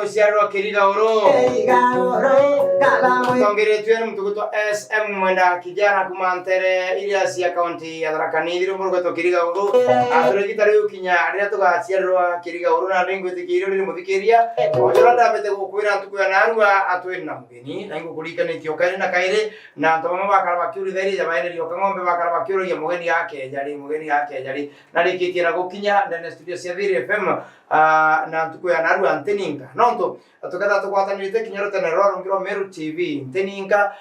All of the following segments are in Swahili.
Musiaro Kiriga Oro. Tongere tuenu mtukuto SM mwenda kijana kumantere Iliasi ya kaunti ya Tharaka Nithi murugato Kiriga Oro. Atore gitari ukinya aria tugaciarwa Kiriga Oro na ringo tikiro ri muthikiria. Ojora ndabete gukwira ntukuya narua atwena mugeni na ingo kurikanitio kaire na kaire na ntomo bakara bakiuri theri jabaine rioka ngombe bakara bakiuri ya mugeni yake jari na rikitie na gukinya ndene studio cia Thiri FM na ntukuya narua Nteninga nonto tukatha tukwatanirite kinyarote na Rorongiro Meru TV Nteninga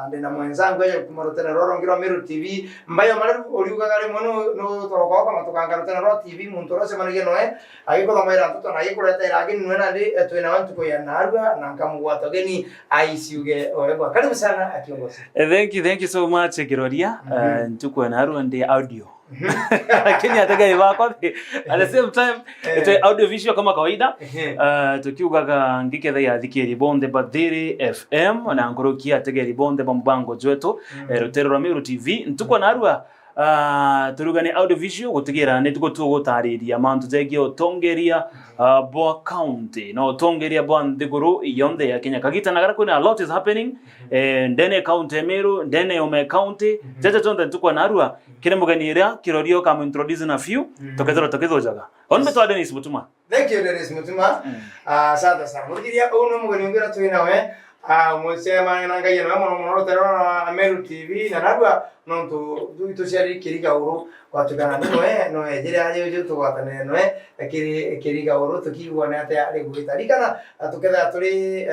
ndina mwenzangu ya kumarote na Rorongiro Meru TV mbayo mara oriugaga rimwe no toroka kama tukangarote na Rorongiro TV muntu rose manige noe agiko thamaira ntuto na yikureta iragini nwena ndi twina wantu ko ya narua na nkamugwata geni aisiuge oegwa karibu sana akiongoza. Thank you so much Kiroria. Ntuko narua ndi audio Kenya atakaye wako at the same time it's audio visual kama kawaida tukiugaga ngiketha ya thikiri bonde Bathiri FM na ngorokia ategeri bonde bambango jwetu Rutero Meru TV ntuko narua turugane audio visual gutigera ne tuko tugutariria mantu jegi otongeria Boa County no tongeria Bandeguru yonde ya Kenya kagita nagara kuna a lot is happening ndene county Meru ndene Ome County jaja tonda tuko narua kire muganira Kirorio kama introduce na few tokezo jaga onbe to Dennis Mutuma. Thank you Dennis Mutuma. Asante sana mugiria uno mugani ngira twina we musema nanga yena mono Rutero na Meru TV na narua nonto duito shari Kiriga Oro kwatukana no ejere aje je tugatane no Kiriga Oro tukigwana ate ari guitarikana tuketha turi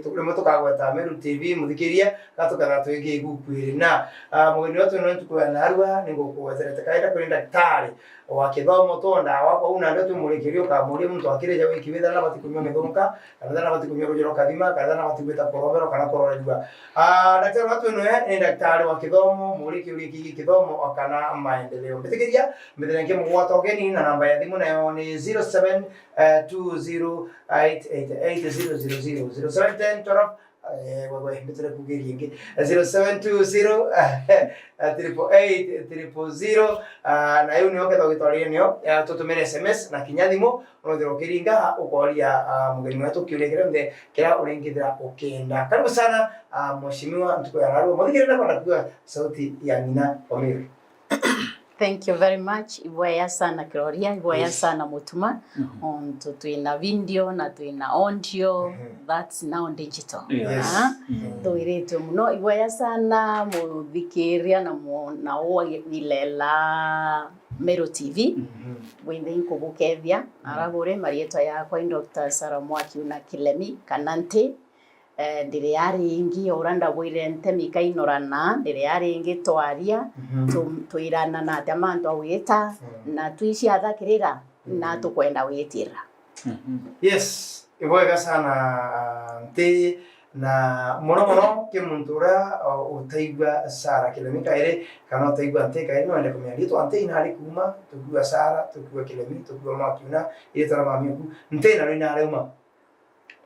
tukure mutukagweta Meru TV muthikiria gatukatha twiki gukwiri na mugeni watu no tukwana arwa ningo kuwezerete kaida kuri daktari wa kithomo tonda wako una ndio tumulikirio ka muri muntu akireja wiki witha na batikumya mithonka kana na batikumya rujero kadima kana na batiguita porobero kana kororejwa daktari watu no ni daktari wa kithomo muliki uliki kithomo akana maendeleo mtegeria mthenenge mugwata ogeni na namba ya thimu nayo ni 0720888000 0710 wewe mtare kugeria ingi 0720 na hiyo nioke togitoria nio tutumire SMS na kinyathimo unothiro kiringa ukoria mugeni wetu kiuregere mbe kira urengithira ukenda karibu sana mheshimiwa ntuko ya narua muthikirira kwa kuwa sauti ya Nina Omiru. Thank you very much. Ivoya sana Kiroria, ivoya sana Mutuma. Tuina video na tuina audio. That's now digital. Tuiretu muno ivoya sana muthikiria na oa ilela Meru TV. Wende inko bukethia. Arabure marietwa yakwa Dr. Sarah Mwaki una Kilemi Kanante. Ndire yari ingi oranda bwire ntemi kainorana ndire yari ingi twaria tuirana na tamanto awita na tuishi athakirira na tukwenda witira. Yes iboga sana nte na mono kimuntura utaigwa Sara Kilemi kaire kana utaigwa nte kaire no ende kumya to ante ina ari kuma tukua Sara tukua Kilemi tukua Mwakina ile tara mamiku nte na rina reuma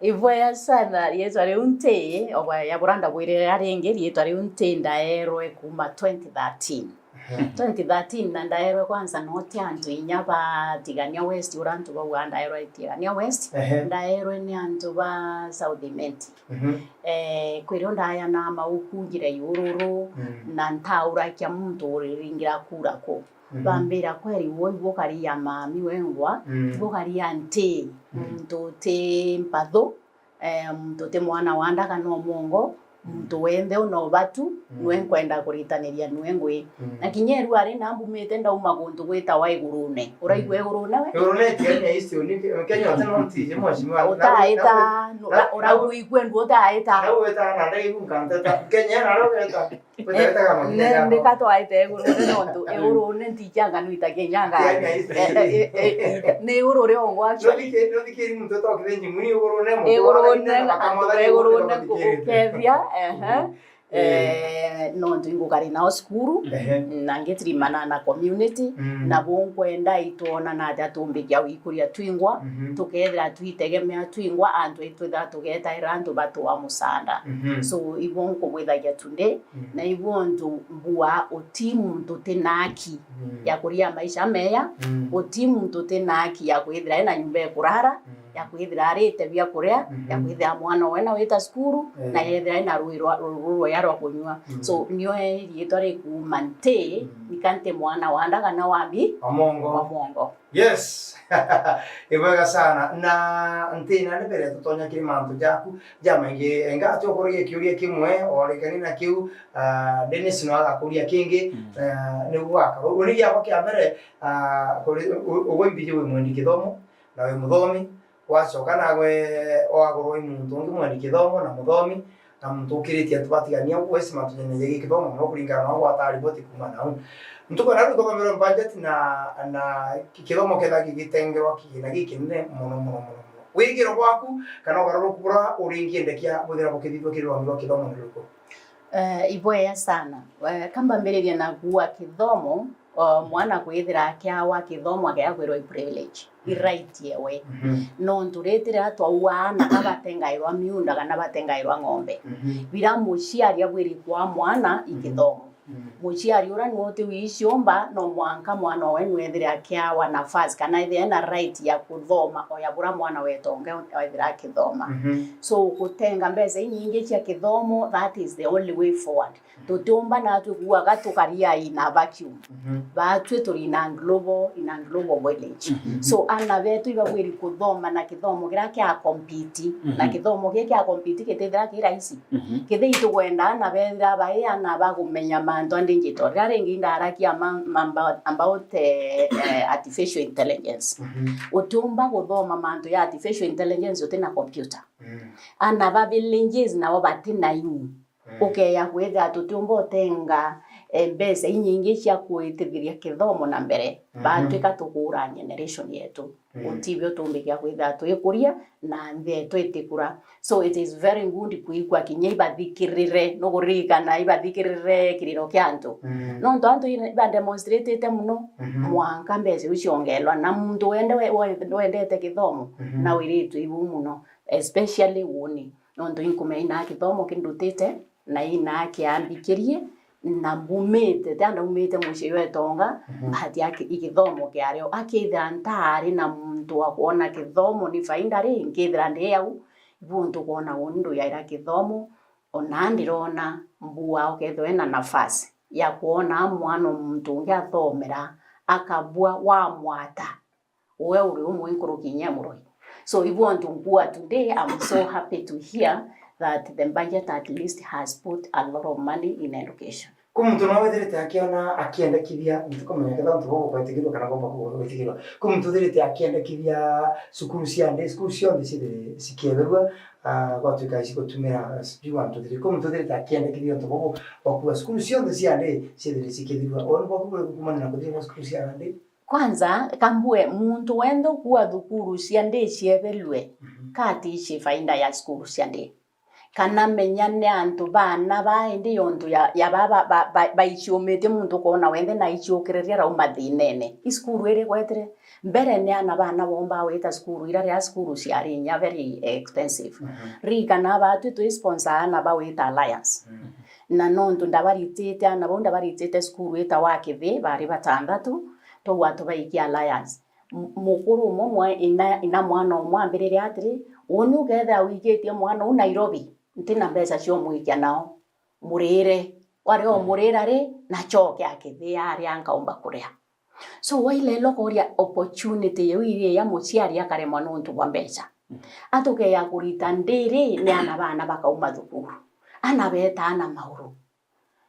ivoya sana yetware unte oba yaburanda bwire arenge yetware unte ndaerwe kuma 2013 na ndaerwe kwanza noti antu inyaba Tigania West urantu ba ndaerwe Tigania West ndaerwe ni antu ba South Menti kwironda aya na maukugire yururu na ntaura kya muntu ringira kurako bambira kweri woibo kari ya mami wengwa bokari ya nte mtote mpatho mtote mwana wanda kana omongo mtu wende no batu nwenkwenda kuritaniria nwengwe na kinyeru ari nambu metenda umaguntu gwita wa igurune uraigwe igurune we igurune tiania icio ni Kenya atano ntije mwashimwa utaita uraigwe ndu utaita utaita na ndai kunkanta Kenya na rogeta ndeka to aite igurune nontu igurune ntijanga nuita kenyanga ne urore ongwa no dikeri mtu to kirenji muni igurune mo igurune kukevia no ndingo kari na oskuru na ngetrimana na community na bonkwenda itona na datumbikia wikuria twingwa tukethira twitegemea twingwa antu itwitha tugeta irantu batu wa musanda so ibonko wethagia tunde na ibontu bua otimu tutenaki ya kuria maisha meya otimu tutenaki ya kwithira na nyumba kurara ya kwithira arite bia kuria ya kwithira mwana wena wita skuru na yethira ina ruiro yaro kunywa so nio rietwa rikuma nti nikante mwana wandaga na wambi omongo yes ibega sana na ntina ne bere totonya kiri mantu jaku jamaingi engato kuria kiuria kimwe orekani na kiu Dennis no agakuria kingi ne gwaka uri ya kwa mbere uwe mbije we mwendi kithomo na we muthomi wacoka nawe wagorwo muntu ngi mwendi kithomo na muthomi na muntu ukiritie tubatigania wese matunye yegi kithomo no kuringana na gwata riboti kuma nau mtuko na ruko kamera budget na kithomo kethagi gitengerwa kigina gikinne muno wigiro gwaku kana ugaruru kura uringie ndekia buthira bukithithwa kirwa kithomo ni ruko iboya sana kamba mbeleria na kuwa kithomo mwana kwithira kyawa kithomo agyakwirwa privilege right yewe no nturetira twaua na batengairwa miunda kana batengairwa ng'ombe bira muciari abwiri kwa mwana ikithomo muciari ura nwote wiciomba no mwanka mwana we nwethire akyawa nafasi kana ithia na right ya kuthoma o ya bura mwana wetonge wethira akithoma so kutenga mbeza nyingi cia kithomo that is the only way forward tutumba na tukuaga tukaria ina vacuum batwe turi na global village so ana betu ibagwiri kuthoma na kithomo gira kya compete na kithomo kya compete kitethira kiraisi kithi itugwenda na bethira bai ana bagumenya manto andi njito rarengi ndarakia about artificial intelligence utumba kuthoma manto ya artificial intelligence yote na computer ana ba villages na batina yu ya kwetha tutumbo tenga mbese inyingi cia kwitithiria kithomo na mbere batwika tukura generation yetu utibyo tumbikia kwetha twikuria na nthe twitikura so it is very good kuigwa kinya ibathikirire no gurigana ibathikirire kiriro kya antu no antu iba demonstrate muno mwanka mbese uciongelwa na muntu wendete kithomo na wiritu ibu muno especially woni no ndo inkumeina kithomo kindutite na ina kiambikirie na bumete tanda umete mushe wetonga hati yake ikithomo kyario akithira ntari na muntu akuona kithomo ni faida ri ngithira ndi yau buntu kuona undu yaira kithomo onandirona mbua ukethwe na nafasi ya kuona mwana muntu ngiathomera akabua wa mwata we uri umwe nkurukinya muroi so if you want to go today I'm so happy to hear that the budget at least has put a lot of money in education. Kumtu no wetherete akiona akiendekithia ntukomenya ketha ntu gogo kwetigirwa kana gomba kwetigirwa kumtu therete akiendekithia sukuru cia nde sukuru cia nde cikieberwa gwatuika ici gutumira spiwa ntu thiri kumtu therete akiendekithia ntu gogo okua sukuru cia nde cia nde cikieberwa ono gokubwe kumana na kuthira sukuru cia nde kwanza kambue muntu wendo kuwa thukuru cia nde ciebelwe kati ici faida ya sukuru cia nde kana menyane antu bana baindi yontu ya baba baichiomete muntu kona wende na ichiokereria ra umathinene iskuru ere gwetere mbere ne ana bana bomba weta skuru ira ya skuru ciari nya very expensive rika na batu to sponsor na ba weta alliance na nontu ndabaritete ana bonda baritete skuru eta wakithi bari batandatu to watu baiki alliance mukuru momwe ina mwana omwambirire atiri wonu getha wigetie mwana u Nairobi ntina mbesa cio mwikia nao murire wari o murira ri na choke akithia ari ankaumba kuria so waile lokoria opportunity yewirie ya muciari akare mwana untu wa mbesa atuke ya kurita ndiri ni ana bana bakauma thukuru ana beta ana mauru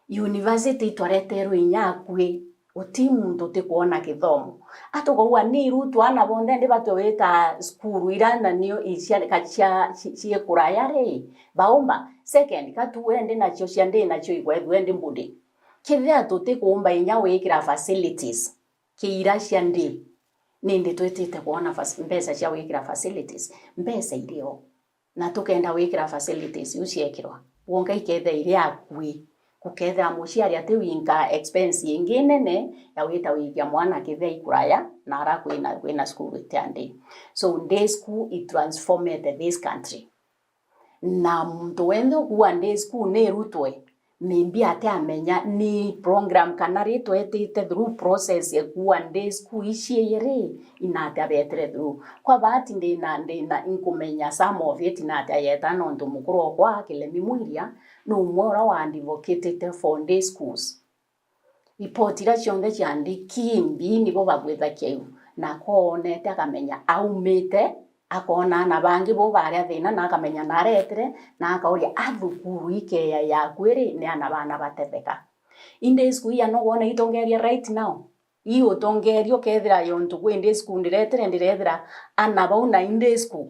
university twareterwo inyakwe utimu ntote kuona kithomo atuko ni rutu ana bonde ndi batoweta skuru irana niyo isia kacha cie kurayare baomba second katu wende na cio cia ndi na cio igwethwe mbundi kithia tote kuomba inya wikira facilities kiira cia ndi nindi twetete kuona mbesa cia wikira facilities mbesa irio na tukenda wikira facilities uciekirwa wonga ikethe ile akwi uketha muciari ati winka expense ingine ne ya wita wikia mwana kithe ikuraya na ara kwina school itande so day school it transformed this country na muntu wendo kuwa day school ne rutwe maybe ate amenya ni program kana rito etite through process ya kuwa nde school ici yere inate abetere through kwa bahati ndina inkumenya some of it inate ayeta no ndo mukuru kwa Kilemi Mwiria no mwora wa advocated for day schools ipotira chionde chandi kimbi nibo bagwetha kiu na konete akamenya aumite akona na bangi bo baria thina na akamenya naretere na akauria athukuru ikeya ya kwiri ni ana bana batetheka inde school ya no wona itongeria right now iyo tongerio kethira yontu kwende school ndiretera ana bauna inde school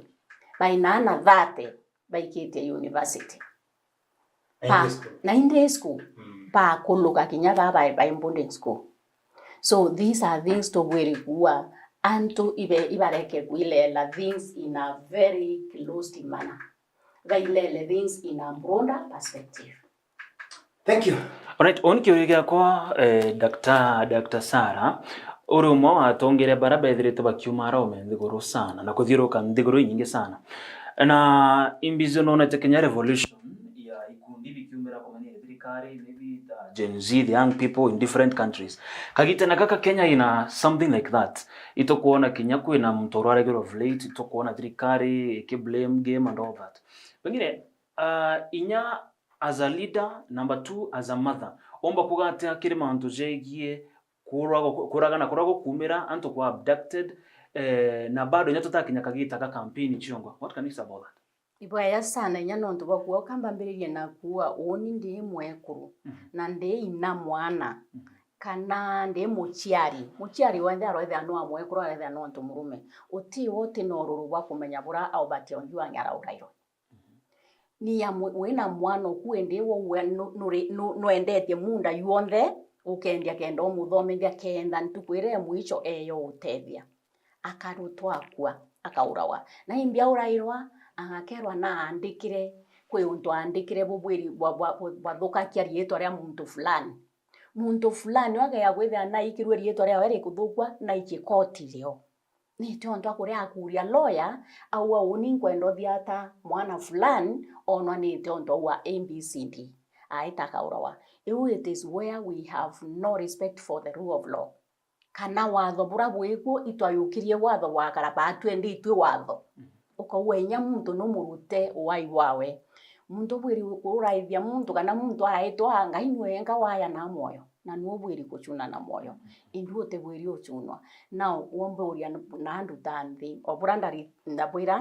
baina na 30 baikite university na inde school pa kuluka kinya ba in school. So these are things to where kuwa anto ibareke kuilela things in a very closed manner. Gailele things in a broader perspective. Thank you. Alright, onkiuriga kwa Dr. Sarah urumo atongere baraba ithirite bakiumara omenthiguru sana na kuthiruka nthiguru nyingi sana. Na imbizono na Kenya revolution ya ikundi bikiumira komania thirikari maybe Gen Z, the young people in different countries. Kagita na kaka Kenya ina something like that. Ito kuona Kenya kuina mtoro regular of late, ito kuona thirikari ke blame game and all that. Pengine inya as a leader, number 2 as a mother. Omba kugate akiri mantu jegie kuragana kumira anto kwa abducted na bado nyatota Kenya kagita ka campaign chiongo. What can you say about that? Ibaya sana nyano ntuba kuwa kambambiriye na kuwa oni ndi mwekuru na ndi ina mwana kana ndi muchiari wende aroithe anu amwekuru aroithe anu ntumurume uti wote noruru wa kumenya bura au batio njua ngara urairo ni ya wena mwana kuende wo no endetie munda yuonthe ukendia kendo muthomithia kenda ntukwire mwicho eyo utethia akarutwa akwa akaurawa na imbia urairwa agakerwa na andikire kwe untu andikire bubwiri bwa kiarieto ria muntu fulani wage ya gwetha na ikirwe rieto ria were kuthukwa na ikikoti rio ni tonto akuria akuria lawyer au uni kwendo thiata mwana fulani onwa ni tonto wa ABCD aitaka urawa it is where we have no respect for the rule of law kana watho bura bwiko itwayukirie watho wa karabatu endi itwe watho ukawenya muntu no murute wai wawe muntu bwiri uraithia muntu kana muntu aitwa ngai nwenga waya na moyo na no bwiri kuchuna na moyo induote bwiri ochunwa now wombe uria na ndu tanthi obura ndabwira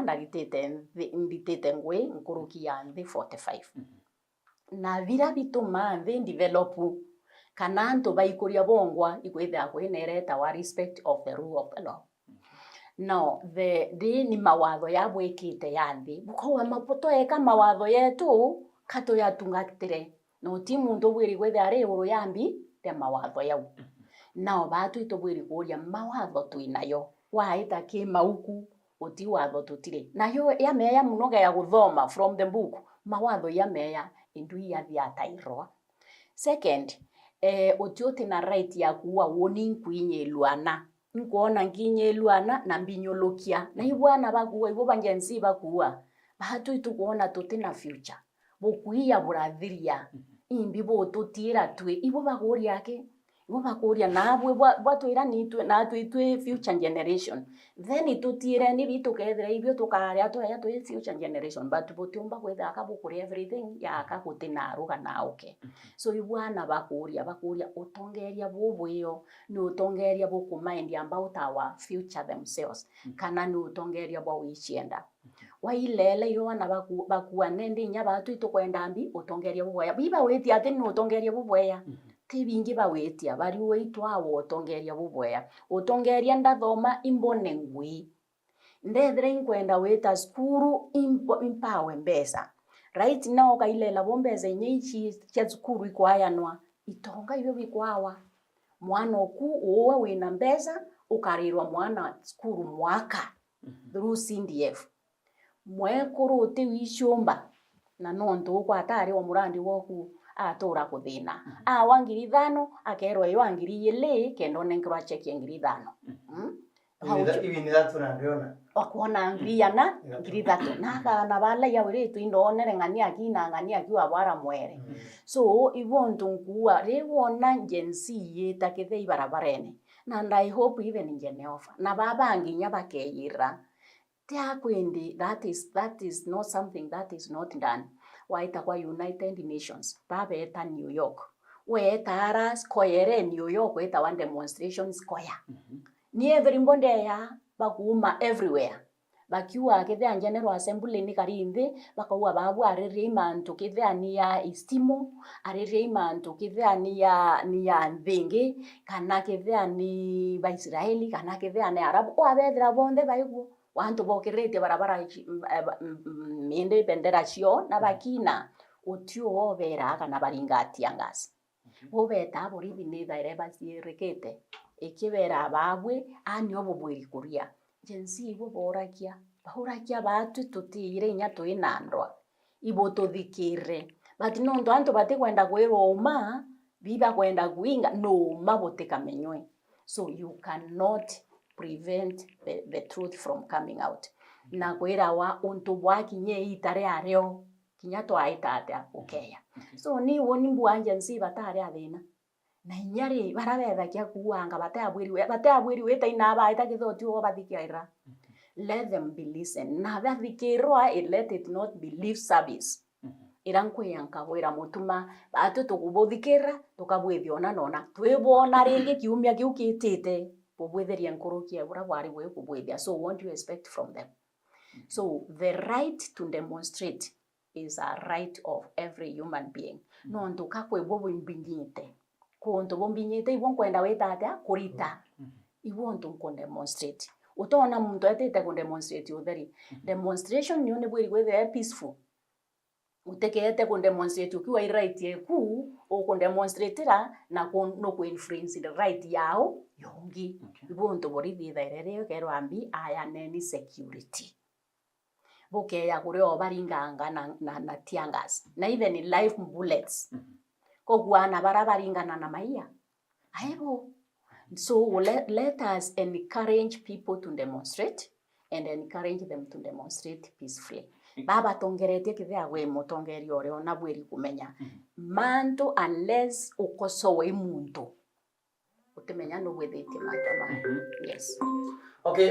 nditete ngwe nkuruki ya nthi 45 na vira bituma nthi develop kana ntu baikuria bongwa ikwitha kwenereta wa respect of the rule of the law. No, ni mawatho ya bwikite yanthi bukowa mapoto eka mawatho yetu kato ya tungatire no timu ndo bwiri gwethe ari uru yambi te mawatho yau nao batu itobwiri kuria mawatho tuinayo waita ki mauku uti watho tutire nayo ya meya munoga ya guthoma from the book mawatho ya meya indu ya thiatairwa. Second otiote na right ya kuwa warning kwinye luana nkuona nginye luana na mbinyolokia na ibwana bakuwa ibo bangenzi bakuwa bahatu itukuona tutina future bukuia burathiria imbibo tutira twe ibo bagori yake ibo bakoria nabwe batwira nitwe na twitwe future generation then itutire ni bitukethera ibyo tukaria twa future generation but butumba kwetha akabukuri everything ya akagutina aruga na oke so ibwana bakoria utongeria bubwiyo ni utongeria bukumind about our future themselves kana ni utongeria bwa wichienda wailele yona bakuwa nende nya batu itukwenda mbi utongeria bubweya biba weti ati ni utongeria bubweya tibingi bawetia bari weitwa wotongeria bubweya utongeria ndathoma imbone ngwi ndethre inkwenda weta skuru impawe mbesa right now kailela bombeza nyichi cha skuru ikwayanwa itonga ibyo bikwawa mwana oku uwe wina mbesa ukarirwa mwana skuru mwaka through CDF mwekuru uti wishomba na nonto kwa atari wa murandi woku atora kuthina wangiri 5 akerwa yo angiri yele kendo nenkro cheki ngiri 5 ibi ni that na ndiona wakuona ngiriana ngiri thatu na bala ya wiri tu indonere ng'ani akiwa bara mwere so ibonto nkuwa rewona njensi yetakithe ibarabarene na I hope even in Geneva na babangi nyabakeyira tia kwendi that is not something that is not done waita kwa United Nations babeta New York weta square New York weta one demonstration square ni everybody ya bakuma everywhere bakiwa kithe general assembly ni karimbe bakawa babu arere imanto kithe ani ya istimo arere imanto kithe ani ya ndingi kana kithe ani ba Israeli kana kithe ani Arabu kwa bethira bonde baigu wantu bokirete barabara minde bendera cio na bakina utio obera kana baringati angasi obeta borithi ni thaire basierekete ikibera babwe ani obubwiri kuria jensi ibo borakia batu tutire nya twinandwa ibo tuthikire but no ndo antu bati kwenda kwiroma biba kwenda kuinga no maboteka menywe so you cannot prevent the truth from coming out na kwira wa untu bwakinye itare areo kinya twaitate akokeya so ni woni mbwanje nsi batare athina na inyari barabetha kia kuanga batabwiri weta inaba itakithoti o bathikira let them be listen na bathikirwa let it not be lip service irankwe yankawira mutuma batu tukubuthikira tukabwithiona nona twibona ringi kiumia kiukitite bubwitheria nkurukia bura bwari bwe kubwithia so what do you expect from them so the right to demonstrate is a right of every human being no nduka kwebwo bimbinyite konto bombinyite ibon kwenda wetata kurita ibonto kondemonstrate utona muntu atete kondemonstrate utheri demonstration ni one bwiri gwethe peaceful utekete kondemonstrate ukiwa right yeku o kondemonstratera na no ku influence the right yao yongi ibonto borithi thairere kero ambi aya neni security boke ya kureo baringanga na tiangas na even live bullets kogwana barabaringana na maiya aibo so let us encourage people to demonstrate and encourage them to demonstrate peacefully baba tongeretie kithia gwe mutongeri ore ona bwiri kumenya manto unless ukosowe muntu utemenya no gwethete manto yes. Okay,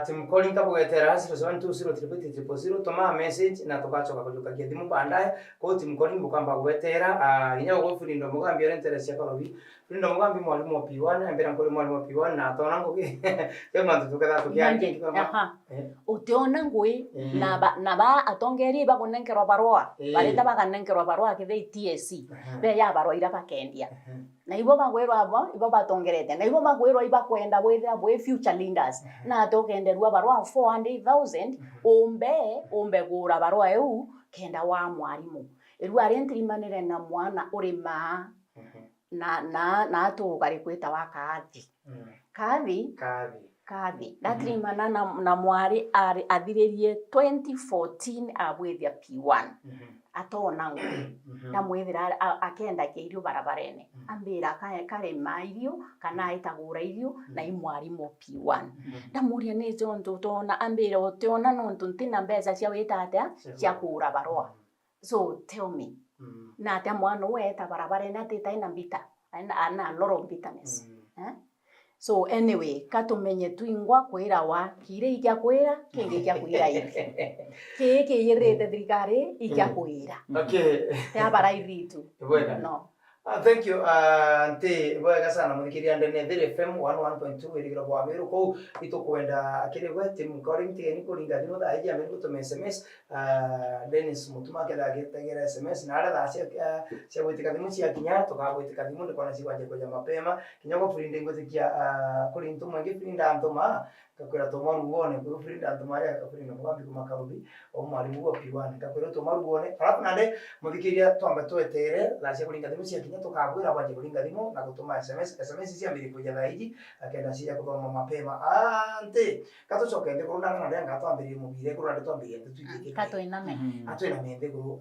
Tim calling kapo getera 07203300 toma message na tukachoka kujukagia thimu bandaye ko Tim calling bukamba gwetera inya go Frindo mugambi ore interest ya kalobi Frindo mugambi mwalimu wa P1 mbera nkole mwalimu wa P1 na tona ngugi yo mantu tukatha tukiangi kama utiona ngui na ba atongeri ba kunenkerwa barua baleta bakanenkerwa barua kithe TSC be ya barua ira bakendia na ibo bagwerwa abo ibo batongerete na ibo bagwerwa iba kwenda bwethira bwe future leaders na tokenderwa barua 400,000 ombe gura barua eu kenda wa mwalimu iru arentirimanire na mwana urima na to kari kweta wakathi kathi datrimana na mwari athiririe 2014 abwethia P1 atona ngui na mwethira akenda keirio barabarene ambira kare mairio kana itagura irio na imwarimu P1 ndamuria neze onto tona ambira otona nonto ntina mbeza cia wetata cia kura barua so tell me na ta mwana weta barabarene atitaina mbita ana loro bitterness so anyway katumenye tuingwa kwira wa kire ikya kwira kingi kya kwira iki yirete thirikari ikya kwira okay ya barairitu no thank you nte bwega sana muthikiria ndene Thiri FM 101.2 irigira kwa miru ko itukwenda akiri gwete mukori mtigeni kuringa thimo tha ija miru to SMS Dennis mutuma kenda gitegera SMS na ara cia gwitika thimu cia kinya tukagwitika thimu ndi kwana ciwanje koja mapema kinyago Frinde ngothikia kuri ntumo ngi Frinda ntoma kakwira to mwaru wone kuri Frinda ntoma ya kakwira mugambi kumakarubi o mwalimu wa P1 kakwira to mwaru wone alafu nande muthikiria twamba twetere la cia kuringa thimu cia kinya tukagwira kwanje kuringa thimu na gutuma SMS cia mbiri kuja thaiji akenda cia kuthoma mapema ante katucoke ndi kurunda na ndenga twambirie mubire kurunda twambirie tutuike katoiname atwina mende guru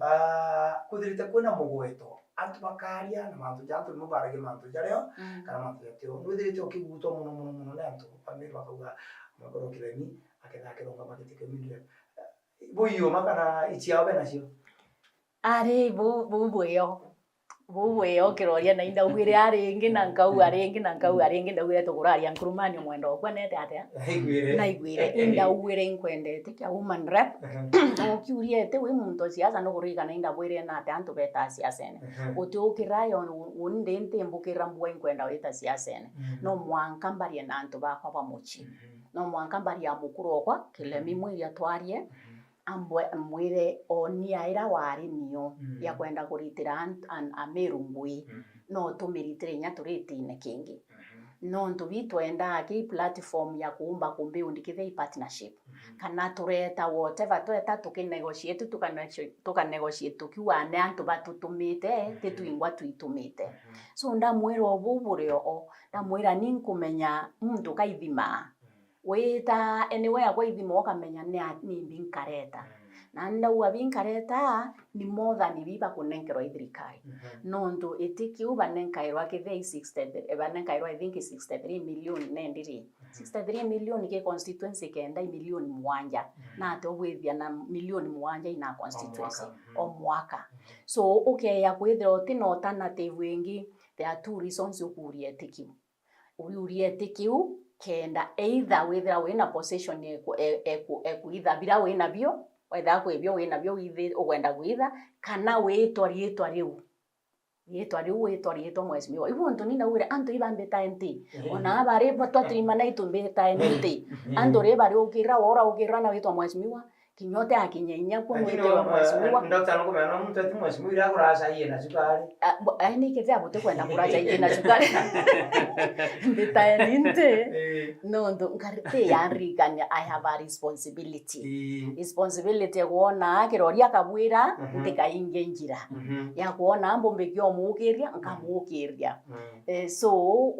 kuthirite kwina mugweto antu bakaria na mantu jantu mubarage mantu jareo kana mantu yatio ndwithirite ukiguto muno na antu pamiri bakauga makoro kiremi akethakirwa makitike mindire buyo makana ichiawe nacio ari bubuyo kiroria na indawire aringi na nkau aringi ndawire tuguraria nkurumani mwendo okwa nete atia naigwire indawire inkwendete kia woman rep okiuriete we muntu siasa no kuriga na indawire na ate antu beta siasa ene utiukirayo undente mbukira mbwa inkwenda weta siasa ene no mwanka mbari na antu bakwa bamuchi no mwanka mbari amukuru okwa kilemi mwiri atwarie ambwe mwire onia ira wari niyo ya kwenda kuritira amerungui no tumiritire nya turitine kingi no ntubitwenda ki platform ya kuumba kumbe undikithe partnership kana tureta whatever tweta tukinegotiate tukanegotiate tukiwa ne antu batutumite tituingwa tuitumite so ndamwira obubureo ndamwira ninkumenya muntu kaithima weta anywhere kwa ithimo kamenya ni binkareta na ndauga binkareta ni more than biba kunenkerwa ithirikari no ndo etikiu banenkairwa kithe 60 banenkairwa I think 63 million nendiri 63 million ke constituency kenda million mwanja na atobwithia na million mwanja ina constituency o mwaka so okay ya kwithira otino alternative wingi there are two reasons ukurie etikiu urie etikiu kenda either withira wina possession either bila wina bio whether kwebyo wina bio withi ugwenda gwitha kana witwa riu mwesimiwa ibu ntoni na ure antu ibambeta ente ona abare batwatrima na itumbeta ente andu re bari ukira ora ukira na witwa mwesimiwa kinyote akinyenya kwa mwitwa mwesimiwa ndota no kumena muntu ati mwesimiwa ira kurasa yeye na sukari ni kizia bote kwenda kurasa yeye na sukari mbeta ente no ndo nkarite ya riganya I have a responsibility kuona kiroria kabwira ndikainge njira ya kuona ambo mbekyo mukiria nkamukiria so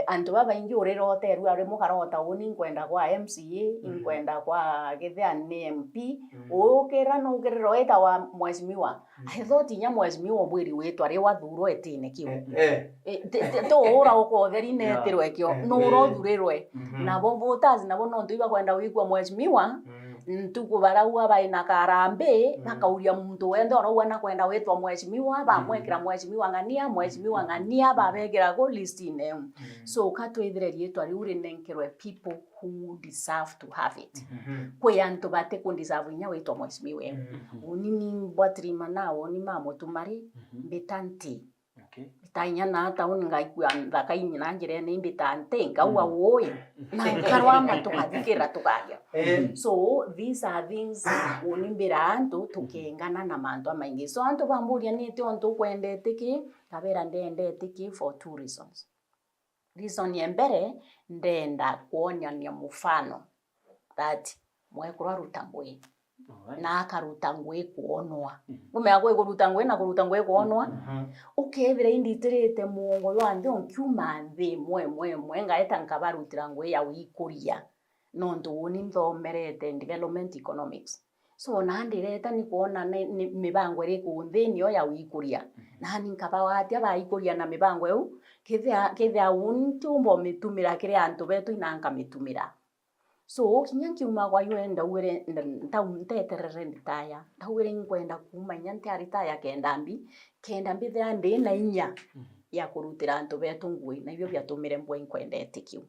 antu baba ingi urero teru ari mukarota uni kwenda kwa MCA inkwenda kwa githia ni MP ukira no ukiriro eta wa mwesimiwa I thought nya mwesimiwa bwiri wetu ari wathuro etine kiu to ora ukotheri netirwe ekyo no urothurerwe na bo voters na bo no ntuiba kwenda wikwa mwesimiwa ntuku barau abaina karambe bakauria muntu wende ono wana kwenda wetwa mwesimiwa bamwekira mwesimiwa ngania babegera go list ine so katwithirerie twari uri nenkerwe people who deserve to have it kwe antu bate kundeserve nya wetwa mwesimiwa unini bwatrima nao ni mamotumari betanti tanya na tauni ngaikua ndakaini na njire ne imbitante ngauwa woi na nkarwa matukathikira tukagia so these are things unimbira antu tukengana na mantu amaingi so antu bamburia nite ontu kwendete ki kabera ndendete ki for two reasons. Reason ya mbere ndenda kuonya mufano that mwekura rutangwe na akarutangwe kuonwa umeyagwe kurutangwe na kurutangwe kuonwa ukebira inditirete muongo lwande onkyuma nthi mwe ngaeta nkabarutirangwe ya wikuria nonto uni nthomerete development economics so nandireta ni kuona mibango iri kunthini ya wikuria nani nkabawati abaikuria na mibango eu kithia untumbo mitumira kire antu betu inanka mitumira so kinyanki umagwa yuenda uwere nteterere nditaya ndawere nkwenda kumanya ntiaritaya kenda mbi thea ndi na inya ya kurutira antu betu ngui na ibyo byatumire mbwe nkwenda etikiu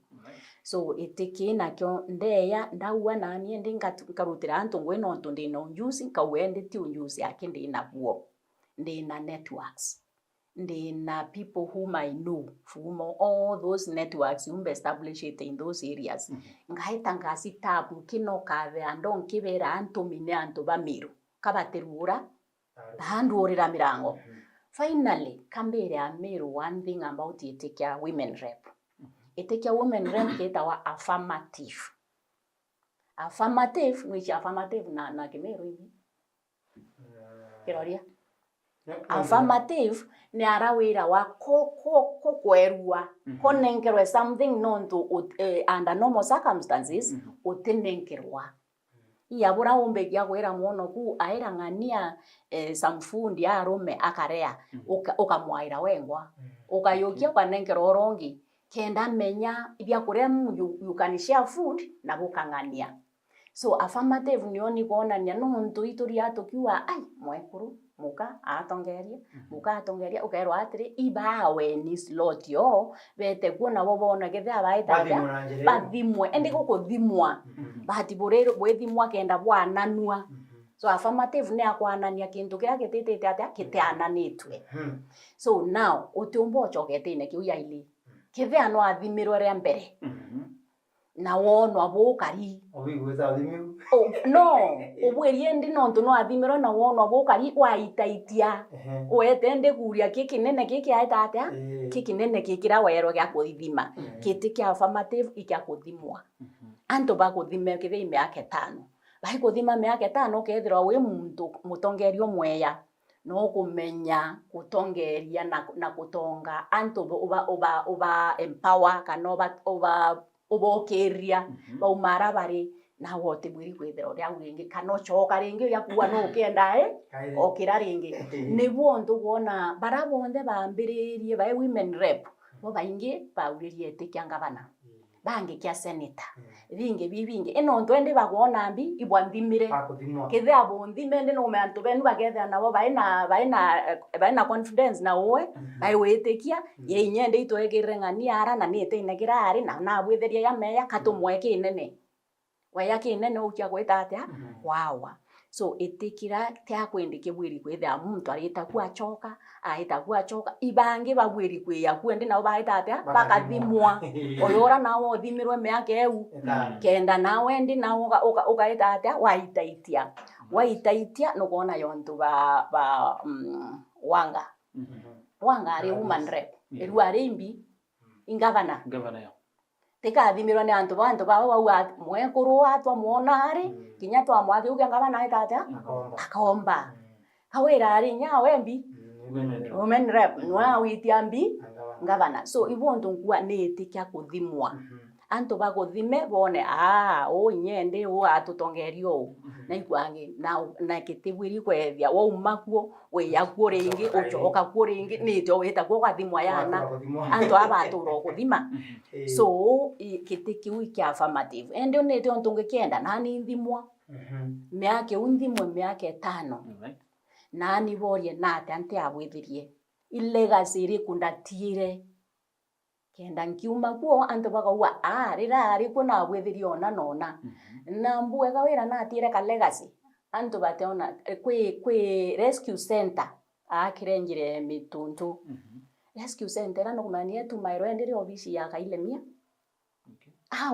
so etiki nakyo ndeya ndauwa nani ndi nkarutira antu ngui no ntu ndi no use nkawende ti use yake ndi na buo ndi na networks ndi na people whom I know from all those networks established in those areas ngaita ngasi tabu kino kave andon kibera antu mine antu bamiru kabaterura handurira mirango finally kambere amiru one thing about etikya women rep ketawa affirmative which affirmative na kimeru hivi kiroria affirmative ni arawira wa kwerua konenkerwe something known to under normal circumstances utenenkerwa iya bura umbe gya gwera muono ku aira ngania samfundi arume akarea ukamwaira wengwa ukayokia kwanengero orongi kenda menya ibya kuremu you can share food na bukangania. So affirmative nioni kuonania no muntu ituri atukiwa ai mwekuru muka atongeria ukaerwa atiri ibawe ni slot yo bete kuona bobona gethe abaita bathimwe ende gukuthimwa bahati burero bwethimwa kenda bwananua. So affirmative ni akwanania kintu kia gititete atia kitiananitwe. So now utumbo choketine kiuya ili kithe ano athimirwe ria mbere na wonwa bukari obigweza athimiu no ubwerie ndi no ntu no athimirwe na wonwa bukari waitaitia wetende kuria kiki nene kiki aita atia kiki nene kikira wero gya kuthima kiti kia affirmative ikia kuthimwa antu bakuthime kithe ime yake 5 bai kuthima me yake 5 kethira we muntu mutongerio mweya no kumenya kutongeria na kutonga antu uba empower kana ubokeria baumara bari na wote bwiri kwethera ria wingi kana choka ringi ya kuwa no kenda okira ringi nibuo ndu wona barabonde bambiririe bai women rep bo baingi bauririe tikianga bana bangi kia senator bingi bibingi eno ntwende bagona mbi ibwanthimire kithe abonthime ndi no mantu benu bagetha nabo baina confidence na uwe bai wetikia ye nyende itwegire ngani ara na ni eteinekira ari na bwitheria ya meya katumweke inene waya kinene ukia gwita atia wawa. So etikira tia kwendike bwiri kwetha muntu arita kuachoka ibange babwiri kweya kwende nabo baita atia bakathimwa oyora nawo thimirwe meake eu kenda nawe ndi nawo ukaita atia waitaitia no kuona yontu ba wanga ari woman rep eru arimbi ingavana yo tika thimirwa ni antu bawo mwekuru atwa muona ari kinya twa mwathi ugia ngabana aita atia akomba kawira ari nya wembi women rep nwa witiambi ngavana. So ibonto nkua netikia kuthimwa antu baguthime bone nyende atutongerio na ikwange na kitibwiri kwethia wo umakuo we yakuo ringi uchoka kuo ringi nitio wita kuo gathimwa yana antu abaturo kuthima. So kitikiu kia affirmative ende nitio ntungikienda nani nthimwa miake unthimwe miake 5 nani borie nate ante abwithirie ilegacy ri kundatire kenda nkiuma kuo antu bakaua rira ari kuna abwithirie ona nona na mbuega wira natire ka legacy antu bateona kwi rescue center akirenjire mituntu rescue center no kumania tu mairo endire obisi ya Kailemia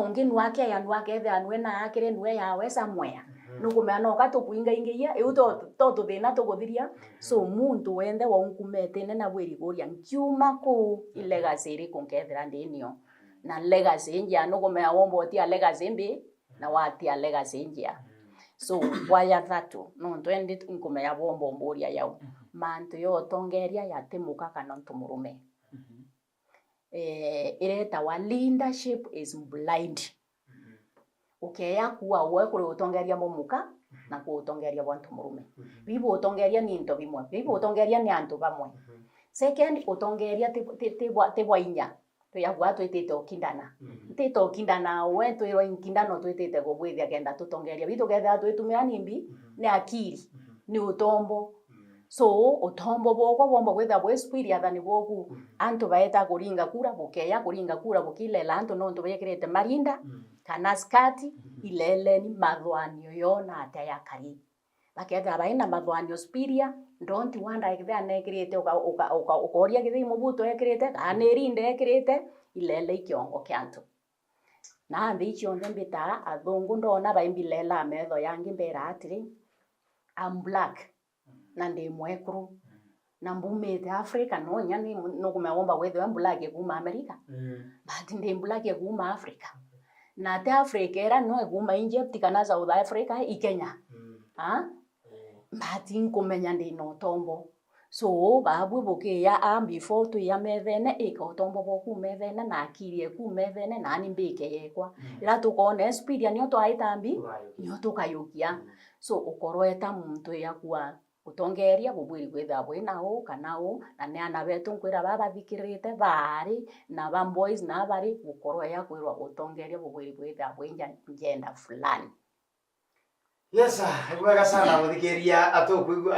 ungeni wake ya nwake anwe na akire nwe yawe somewhere nukumana okatukuinga ingeia euto thina tuguthiria. So muntu wende wa unkumete na bwiri goria nkiuma ku ilegacy ri kunkethera ndinio na legacy njia nukumea wombo ti legacy mbi na wati legacy njia. So waya thatu no twende nkumea wombo mboria yao mantu yo tongeria yatimuka kana ntumurume ireta wa leadership is blind ukeya kuwa we kuri utongeria muka na kuutongeria bantu murume bibo utongeria ni into bimwe bibo utongeria ni antu bamwe. Second utongeria tebwa inya tuyagwa twitite okindana we twiro inkindano twitite gobwithia kenda tutongeria bitu getha twitumia nimbi ni akiri ni utombo. So utombo boko bombo gwetha bwe spirit athani boku antu baeta kuringa kura bukeya kuringa kura bukilela antu no ntu bayekirete marinda kana skati ileleni mathwanio yona ataya kari baketha baina mathwanio spiria don't wonder ikitha nekirete ukoria kithi mubuto ekirete kana irinde ekirete ilele ikiongo kyantu na mbichi onde mbita athungu ndona baimbilela metho yangi mbera atiri I'm black na ndi mwekuru na mbumete Africa no nyani no kumeomba wethe mbulake kuma America but ndi mbulake kuma Africa na te Africa era no kuma Egypt kana South Africa i Kenya but nkumenya ndi no tombo. so babu boke ya before to ya methene ikotombo boku methene na akirie ku methene na ni mbike yekwa ira tukone speed ya nyo twaitambi nyo tukayukia so ukorweta muntu yakwa utongeria bubwiri kwetha bwina o kana o na ne ana betu nkwira baba thikirite bari na ba boys na bari gukorwa yakwirwa utongeria bubwiri kwetha bwinja ngenda fulani. Yes, wega sana muthikiria atukuigua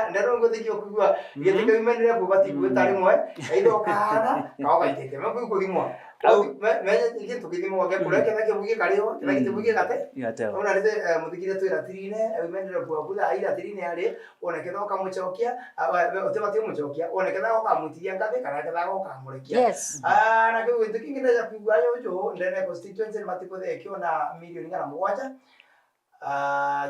ndero nguthikio kuigua githiko imenire kubati gwetari mwe aido kana kaoga itete me kuigua au me kintu kithimo gake kureke thake bugie kariho thake bugie gate ona rite muthikiria twira tirine imenire kuabuda aira tirine ari ona ketho kamuchokia utebati muchokia ona ketho kamutiria ngabe kana ketho kamurekia na kitu kingine ya kuigua yo ndene constituency matiko thekio na milioni ngana mugwanja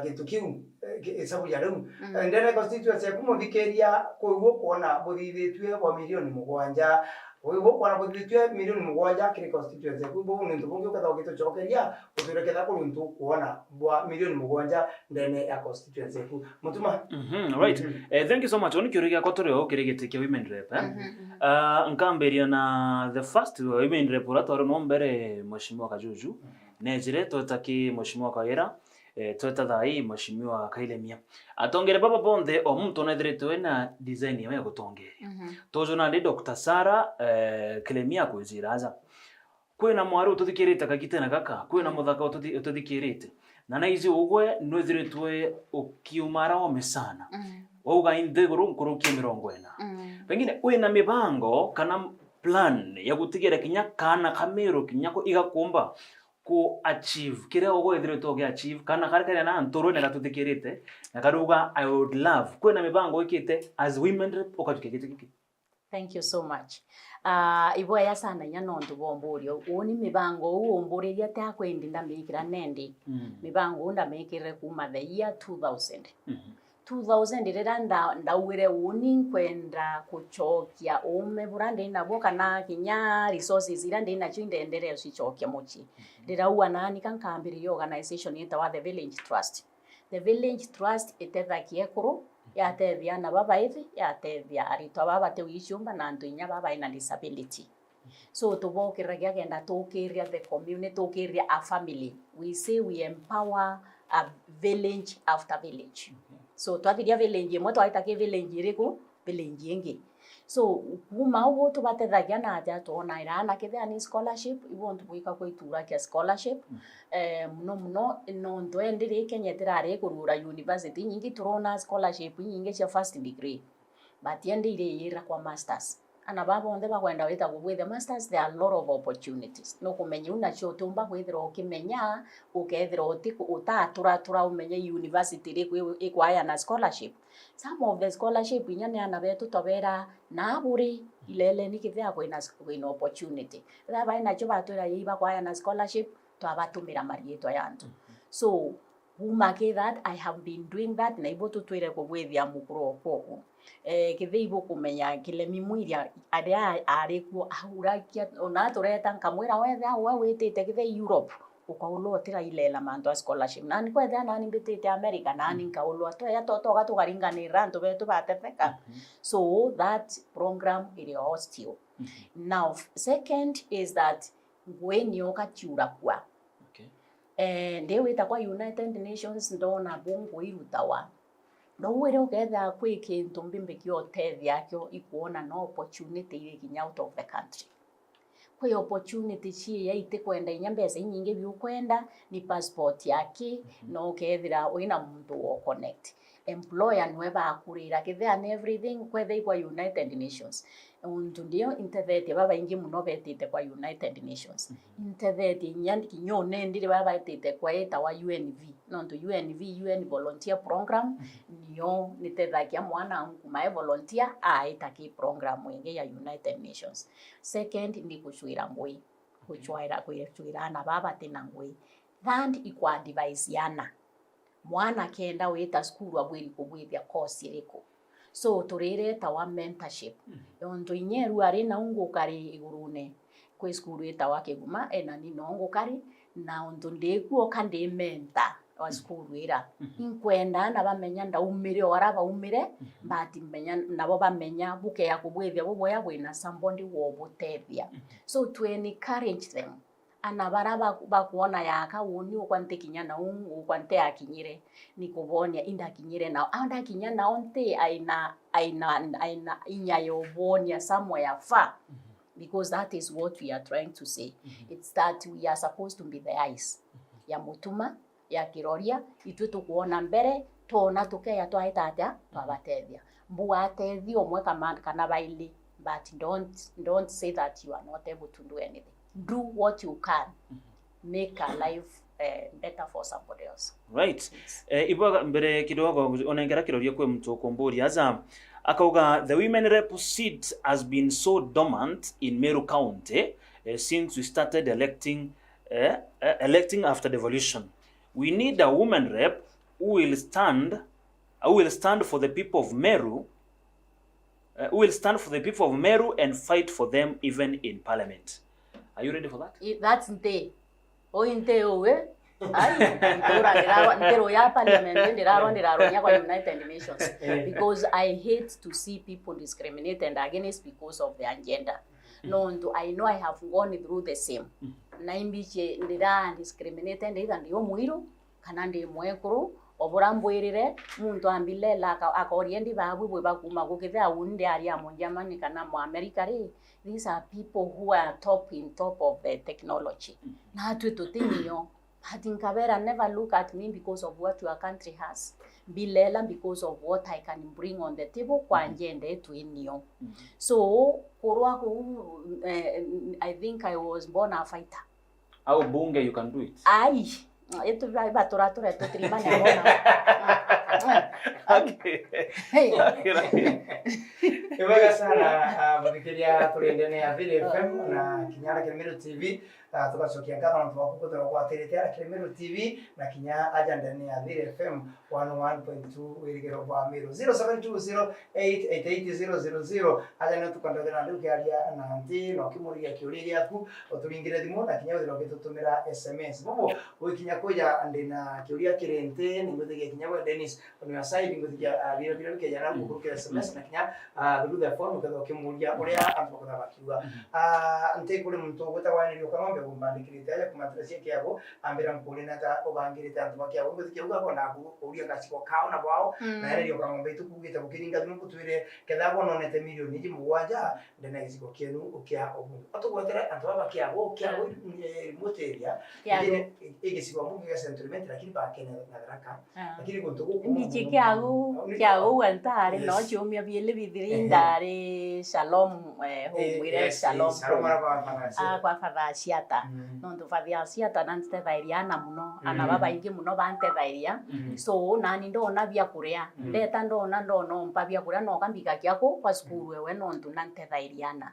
gitu kiu esabu ya riu ndene constituency kumuthikiria kuigwo kuona buthithitwe kwa milioni mugwanja kuigwo kuona buthithitwe milioni mugwanja kiri constituency kuigwo nuntu bungi ukatha gitucokeria utureketha kuruntu kuona bwa milioni mugwanja ndene ya constituency ku mutuma. Right. Thank you so much. Oni kiuriga kotore o kirigetekia women rep nkamberia na the first women rep ratoro no mbere mheshimiwa Kajuju nejire totaki mheshimiwa Kawira tweta thai mheshimiwa Kailemia atongere baba bonde o muntu nethiritwe na design ya gutongeria tojo na ndi Dr. Sara Kailemia kwiziraza kwina mwaru tuthikirite kakite na kaka kwina muthaka ututhikirite na naizi ugwe nwethiritwe ukiumara o mesana wauga inde guru kimirongwena pengine wina mibango kana plan ya gutigira kinya kana kamero kinya ko igakumba ku achieve kire ogo ithirito ge achieve kana karikare na ntoro ne gatuthikirite na karuga I would love kwena mibango ikite as women rep okatukigite kiki. Thank you so much. Ibwa ya sana nya nondu bomburio oni mibango uomburiria ta kwendinda mikira nendi mibango unda mekire kuma the year 2000 2000 rira ndawire uni kwenda kuchokia ume burande nabo kana kinya resources ira ndina chindenderea usichokia muchi rira uwa nani kankambiri organization yetawa the Village Trust. The Village Trust itethakie kuru yatethia na baba hivi yatethia arito baba te wishumba na nduinya baba ina disability so tubokiragia genda tukiria the community tukiria a family we say we empower a village after village so twathiria village imwe twaitake village iriku village ingi so kuma ugo tubatethagia na aja tuona irana kithia ni scholarship ibo ntubuika kwitura kia scholarship muno no ndwendire Kenya tirare kurura university nyingi turona scholarship nyingi cia first degree but yendire yira kwa masters ana babo onde bakwenda wita gubwithe masters there are a lot of opportunities no kumenya una cio tumba kwithira ukimenya ukethira utiku utatura umenye university ri ikwaya na scholarship some of the scholarship inyane ana betu tobera na buri ilele nikithia kwina opportunity tha baina cho batura yiba kwaya na scholarship twabatumira marieto yantu so umake that I have been doing that na ibo tutwire kubwithia mukuro ko kithiibo kumenya kilemi mwiria aria arikuo ahurakia ona tureta nkamwira wethe awe witite kithe Europe ukaulo tira ilela manto scholarship nani kwethe nani mbitite America nani nkaulo toya totoga tugaringanira ntu betu batetheka so that program is hostile. Now second is that when you kachura kwa ndewe ta kwa United Nations ndona bungu irutawa no were uketha kwiki ntumbimbe kyo tethia kyo ikuona no opportunity ile kinya out of the country kwa opportunity chi yaite kwenda inyambeza nyingi byukwenda ni passport yake no kethira wina muntu wo connect employer nweba akurira kithia and everything kwethe kwa United Nations untu ndio intervet baba ingi muno betite kwa United Nations intervet nyandi kinyone ndire baba betite kwa eta wa UNV nonto UNV UN volunteer program niyo nitethakia mwana kuma volunteer aita ki program wingi ya United Nations. Second ni kushwira ngui kuchwira na baba tena ngui that ikwa device yana mwana kenda weta skuru abwiri kubwithia course iriko so turire tawa mentorship yonto inyeru ari na ungukari igurune kwe skuru eta wake guma ena ni no ngukari na onto ndekuo kandi menta wa school ira inkwenda na bamenya ndaumire oraba umire mbati menya nabo bamenya buke ya kubwethia boboya bwina somebody wo butethia so to encourage them ana baraba bakuona yaka woni ukwante kinya na ukwante akinyire nikubonia inda kinyire na anda kinya na onte aina inyayo bonia somewhere far because that is what we are trying to say. It's that we are supposed to be the eyes ya mutuma ya kiroria itwe tukuona mbere tona tukeya twaita atia twabatethia mbuatethio mwe kana baili but don't say that you are not able to do anything. Do what you can, make a life better for somebody else. Right. Ibo mbere kidogo onengera kiroria kwe mtu kombori aza akauga the women rep seat has been so dormant in Meru County since we started electing after devolution. We need a woman rep who will stand for the people of Meru. Who will stand for the people of Meru and fight for them even in parliament. Are you ready for that? That's Nte. Inte owe. Ndero ya parliament ndero kwa United Nations because I hate to see people discriminated against because of their gender. No, I know I have gone through the same. Na imbiche ndira discriminated either ndio muiro kana ndi mwekuru oburambwirire muntu ambilela akoriendi babu bwe bakuma gukithia unde ari amonjamani kana mu America ri. These are people who are top of the technology. Na tututinyo Hatinkabera never look at me because of what your country has. Bilela because of what I can bring on the table kwa njende yetu inyo. So I think I was born a fighter. How bunge you can do it? Ai, eto batora tutrimane bona. Okay. Ibaga sana mbikiria tuliendene ya Vile FM na Kinyara Kilimero TV tukacokia ngatho na twakukuthira gwatirite Kilimero TV na kinya aja ndani ya Vile FM 101.2 wirigiro kwa Meru 0720888000 aja no tukandogera nduke aria na anti no kimuria kiuria giaku oturingire thimu na kinya uthiro gitutumira SMS bobo wikinya kuja ndina kiuria kirente ni muthigia kinya wa Dennis on your side nguthigia Vile kinya na kukurukira SMS na kinya through the phone ukatho kimuria uria antokotha bakiuga nte kuri muntu gutawanirio kamambe gumbandikirite aja kumatrasia kiago ambira mpuri na ta ubangirite antu bakiago nguthikia uga na kuria gaciko kao na bwao na ere rio kamambe tukugita bukiringa thimu kutwire kethago nonete milioni ji mugwanja ndena giciko kienu ukia obu atugwetere antu bakiago kiago muteria igiciko mugiga sentiment lakini bakene na daraka lakini kuntu ndichi kiago antare no chumia biele bidrindare shalom humwire shalom kwa fadhasiata no ndo fadhasiata nante vairiana muno ana baba ingi muno bante vairia so nani ndona bya kuria ndeta ndona mpa bya kuria no kambika kyako kwa skuru wewe no ndo nante vairiana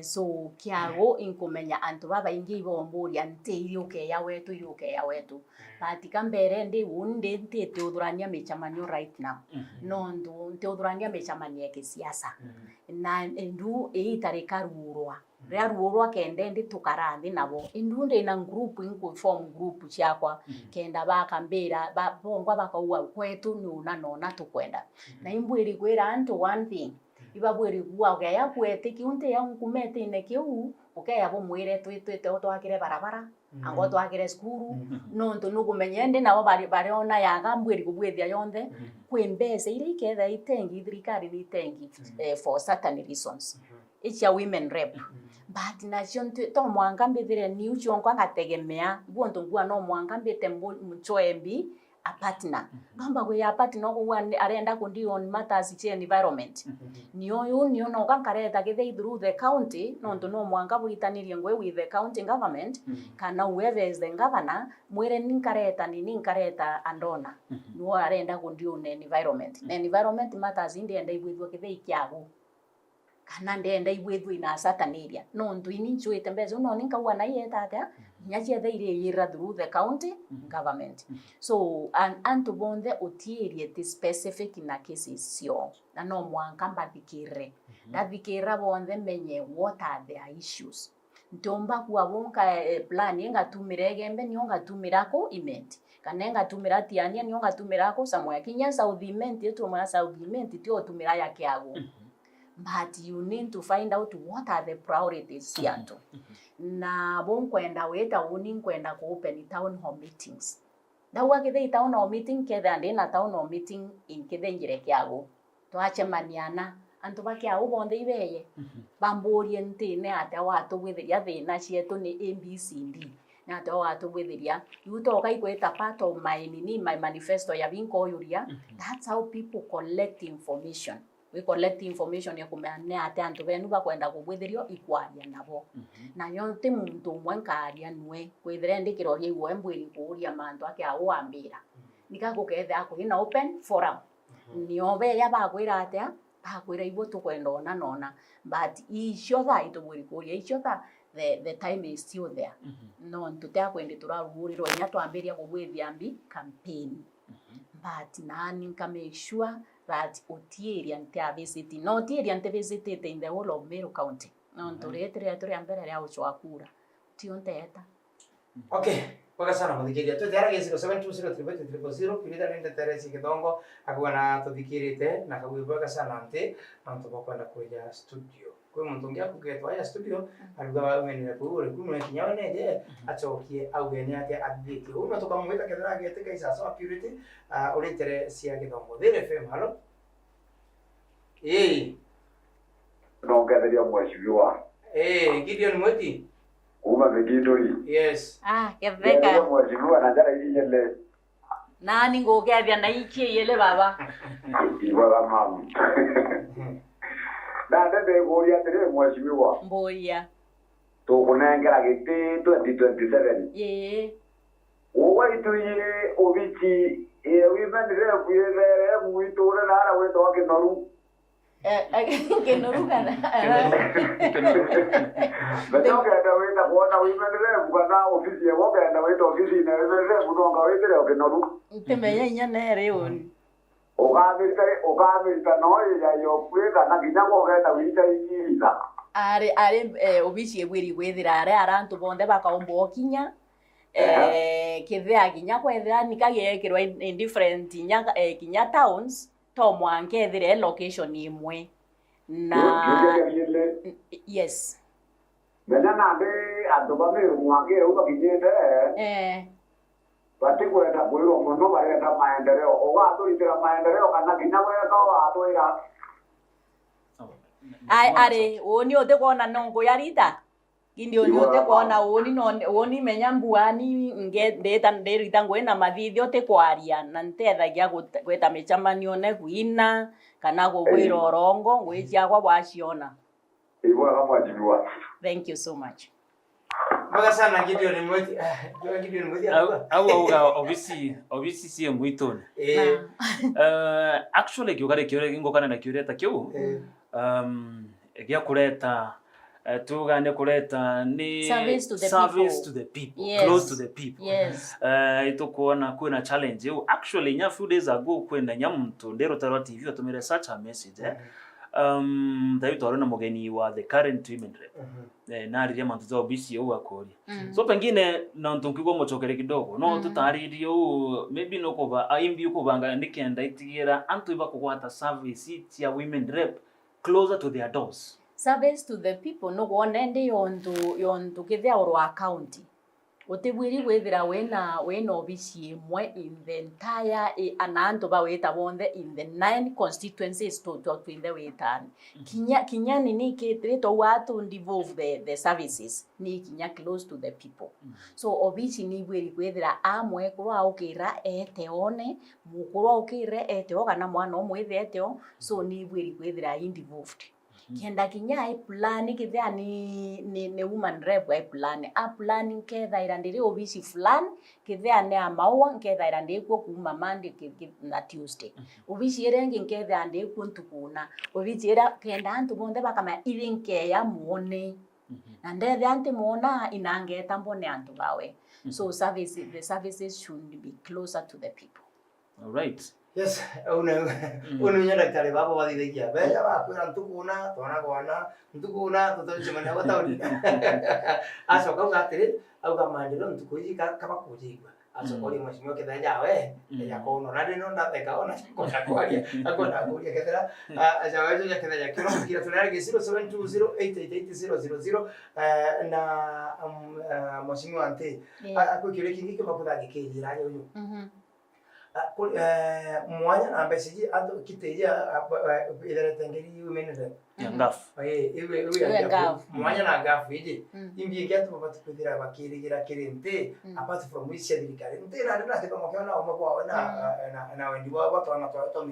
so kiago inkumenya antu baba ingi bomburia nte iruke ya wetu batika mbere ndi unde ntete udurania mechamanyo right now no ndo nte udurania mechamanyo ya kisiasa na ndu eitareka ruurwa ria ruurwa kende ndi tukarandi nabo ndu ndi na group inko form group cyakwa kenda bakambira bongwa bakauwa kwetu nona tukwenda na imbwiri kwera antu one thing ibabwiri kuwa ya kwete kiunte ya nkumete nekiu ukaya bo mwire twite twakire barabara ango twakire skuru no nto nukumenyende nabo bari ona yagambwiri kubwethia yonthe kwembese ile iketha itengi thirikari ni itengi for certain reasons it's a women rep but nation to mwangambithire ni ucho ngategemea bonto ngua no mwangambite mchoembi a partner ngamba gwe ya partner ko arenda kundi on matters in environment niyo no kankareta githe through the county no no mwanga bwitanirie ngwe with the county government kana whoever is the governor mwere ninkareta andona no arenda kundi on environment matters inde ibwithwo githe ikiago kana ndenda ibwithwo ina certain area no ndu ini nchuite mbezo no ninkawa na yeta ata nyache theire yira through the county government so antu bonde otierie the specific na cases sio na no mwanka mbadikire ndadikira bonde menye what are their issues ntomba kuwa bonka plan yenga tumirege mbe nyonga tumirako event kana ngatumira tiania ni ngatumira ko samwe kinya South Imenti etu mwa South Imenti tio tumira yake ago. But you need to find out what are the priorities yanto. Na bonkwenda weta uni kwenda ku open town hall meetings. Dawa kithe town hall meeting kethe ande na town hall meeting in kithe njire kiago. Twache maniana antu bakia ubonde ibeye. Bamborie ntine ate watu gwithiria thina cietu ni ABCD. Na ate watu gwithiria yuto kai kweta part of my manifesto ya binko yuria. That's how people collect information. We collect information ya kumane ate antu benu bakwenda kugwithirio ikwaria nabo. Na yonte muntu mwankaria nwe kwithire ndikiroria igwe mbwiri kuria mantu ake awambira. Nikagukethe akuina open forum. Niobe ya bakwira ate bakwira ibo tukwenda ona but icio tha itubwiri kuria icio tha the time is still there. No tutakwenda turarurirwo nya twambiria kugwithia mbi campaign. But nani ka make sure that otieri ante visit no otieri ante visited in the whole of Meru County. No turetere turi ambere ya uchwakura. Tionteta. Okay. Kwa sana muthikiria tutera giciko 7203000 kirida rinde Teresi Githongo akwana tuthikirite na kagwibwa sana nti antu bakwenda kuja studio kwa muntu ngia kugetwa ya studio aruga wamenire kuure kuno kinyawe neje achokie augene ate adviti uno tukamwita kethera gete kaisa so purity uri Teresi ya Githongo There FM halo nongetheria mweciwa Gideon Mweti kuma Viginduri. Yes. Ketheka. Mweciwa na njara inyele. Nani ngogethia na ikie yele baba. Iwa mama. Na ndende goria tere mweciwa. Mboya. Tukunengera giti 2027. Uwa ituye obichi women rep yere muitura nara weto akinoru. Kenoru kana. Beto kenda weta kuona women rep kana ofisi ya wenda weta ofisi na women rep nonga wetere okinoru. Temenya inya nere oni. Ogamirita no ya yo kwega na ginya gogeta wita ikiriza. Are obici egwiri gwithira are arantu bonde bakaombo kinya kithea kinya kwethira nikagekirwa in different kinya towns to mwankethire location imwe na yes Nena nande andobame mwange uga kinyete bati kwenda kwiro muno bareta maendeleo ogatulitira maendeleo kana kinya wega watwira are oni ote kuona nongo yarita indio nyote kuona oni menya mbuani nge ndeta nderita ngwena mathithio te kwaria na ntethagia gweta michamanio ne kuina kana gugwira orongo ngwicia kwa waciona igwa kama jibwa. Thank you so much. Baga sana Gideon Mweti. Gideon Mweti obviously si mwitone. Actually kiugare kiore ngokana na kiureta kiu gia kureta tugane kureta ni service to the people. Yes. Close to the people. Yes. Itukuona kuna challenge you actually nya few days ago kwenda nyamuntu ndero tarwa TV atumire such a message David Orona mugeni wa the current women rep na riria mantu za obisi yo akori so pengine na ntunkigwo muchokere kidogo no tutaririo maybe no kuba aimbi ukubanga nikenda itigira antu iba kugwata service ya women rep closer to their doors. Service to the people no wonende yondu kithia orwa county otebwiri gwethira wena obisi mwe in the entire ananto ba weta bonde in the 9 constituencies to in the wetan kinya nini ketreto watu involve the services ni kinya close to the people so obisi ni bwiri gwethira amwe kurwa ukira eteone mukurwa ukire eteo kana mwana omwe eteo so ni bwiri gwethira involved kenda kinya plan kithia ni woman rep plan ketha irandiri obisi fulani kithia ne amawa ketha irandiri kwa kuma Monday na Tuesday obisi erengi ketha ande kwa ntukuna obisi era kenda antu bonde bakama irinke ya muone na ndethe anti muona inangeta mbone antu bawe so the services should be closer to the people. All right. Yes, uno daktari babo badithikia beja bakwira ntukuna twana gwana ntukuna tutojimana gotawni aso kauga atiri auga mandiro ntukuji kama kujigwa asokoli mheshimiwa Kithaja we ya kono na ndino ndatheka ona kwa kwaria akona kuria kethera ajawezo ya Kithaja kiro kira tunarege 0720888000 na mheshimiwa ante akukire kingi kwa kutha gikijira yo mwanya na mbeseji ando kiteja ile tengeri umenende yangafu iwe mwanya na gafu ije imbi ngeto babatu kudira bakirigira kirente apart from which thirikari nte na te kama kana omabo na wendi wa watu anatoa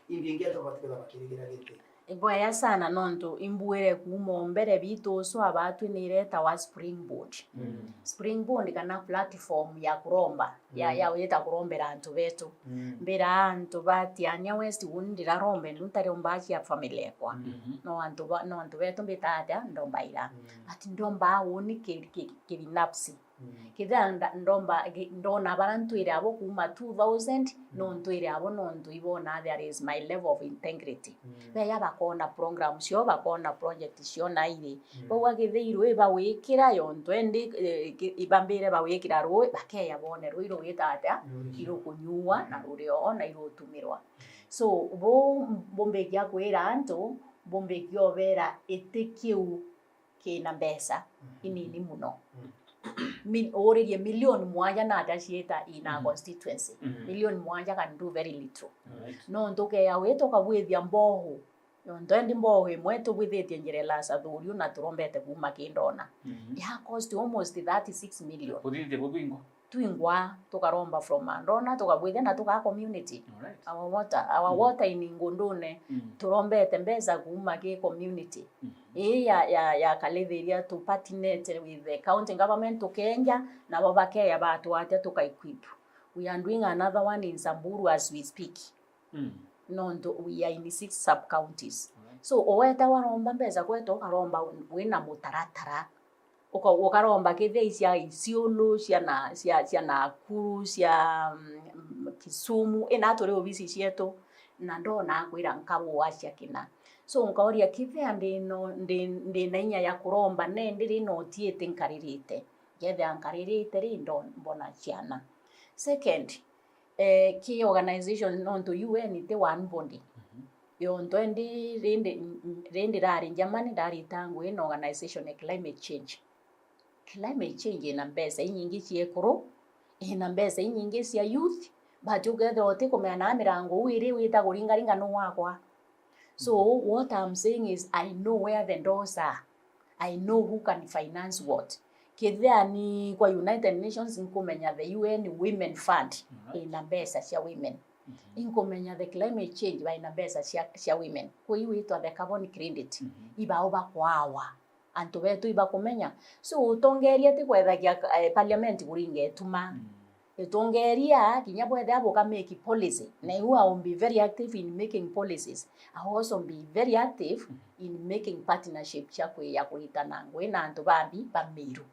imbi ngeto babatu kudira bakirigira kirente Ibwaya sana nonto imbuere kumombere bitu so abatu nireta wa Springboard. Springboard kana platform ya kuromba ya weta kurombera antu betu. Mbera antu bati anya west undira rombe ntare ombachi ya familia kwa. No antu betu betata ndombaira. Ati ndomba woni kirinapsi. Kida ndomba ndona barantu ire abo kuma 2000 nonto ire abo nonto ibona there is my level of integrity. Beya bakona program sio bakona project sio na ire bo wagithirwe eba wikira yonto endi ibambire ba wikira rwe bakeya bone rwiro witata iro kunyua na rurio na iro tumirwa so bombe gya kwera anto bombe gyo vera etekiu kina mbesa inini muno already million mwanja na atashieta in a constituency million mwanja can do very little no ntoke ya weto kabwethia mboho ndondi mboho mweto bwithetie njirela sathuriu na turombete kuma kindona ya cost almost 36 million kuthithia bubingo tuingwa tukaromba from Andona tukabwithia na tuka community our water in Ngondone turombete mbeza kuma ki community ya kaletheria to partner with the county government to Kenya na babakeya batu ate tuka equip. We are doing another one in Samburu as we speak. We are in 6 sub counties. So oweta waromba mbeza kweto karomba wina mutaratara ukaromba kithei cia Isiolo cia Nakuru cia Kisumu ina turi obisi cietu na ndona akwira nkabo wacia kina so nkaoria kithea ndina inya ya kuromba ne ndiri no tiete nkaririte gethe ankaririte rindo mbona ciana second key organization onto UN te one body yonto ndi rindi rari jamani dari tangu in organization e climate change ina mbesa inyingi ciekuru ina mbesa inyingi cia youth bajugethe oti kumena mirango wiri wita kuringaringa no wakwa. So what I'm saying is I know where the doors are. I know who can finance what. Kithea ni kwa United Nations inkumenya the UN Women Fund ina mbesa cia women. Inkumenya the climate change by ina mbesa cia women. Kwa hiyo ito the carbon credit. Iba oba kwawa. Antu betu iba kumenya. So utongeria ti kwethagia parliament kuringe tuma. Etongeria kinya bwethe aboka make policy. Na who will be very active in making policies. I also be very active in making partnership chakwe ya kuhitana ngwe na antu bambi bamiru.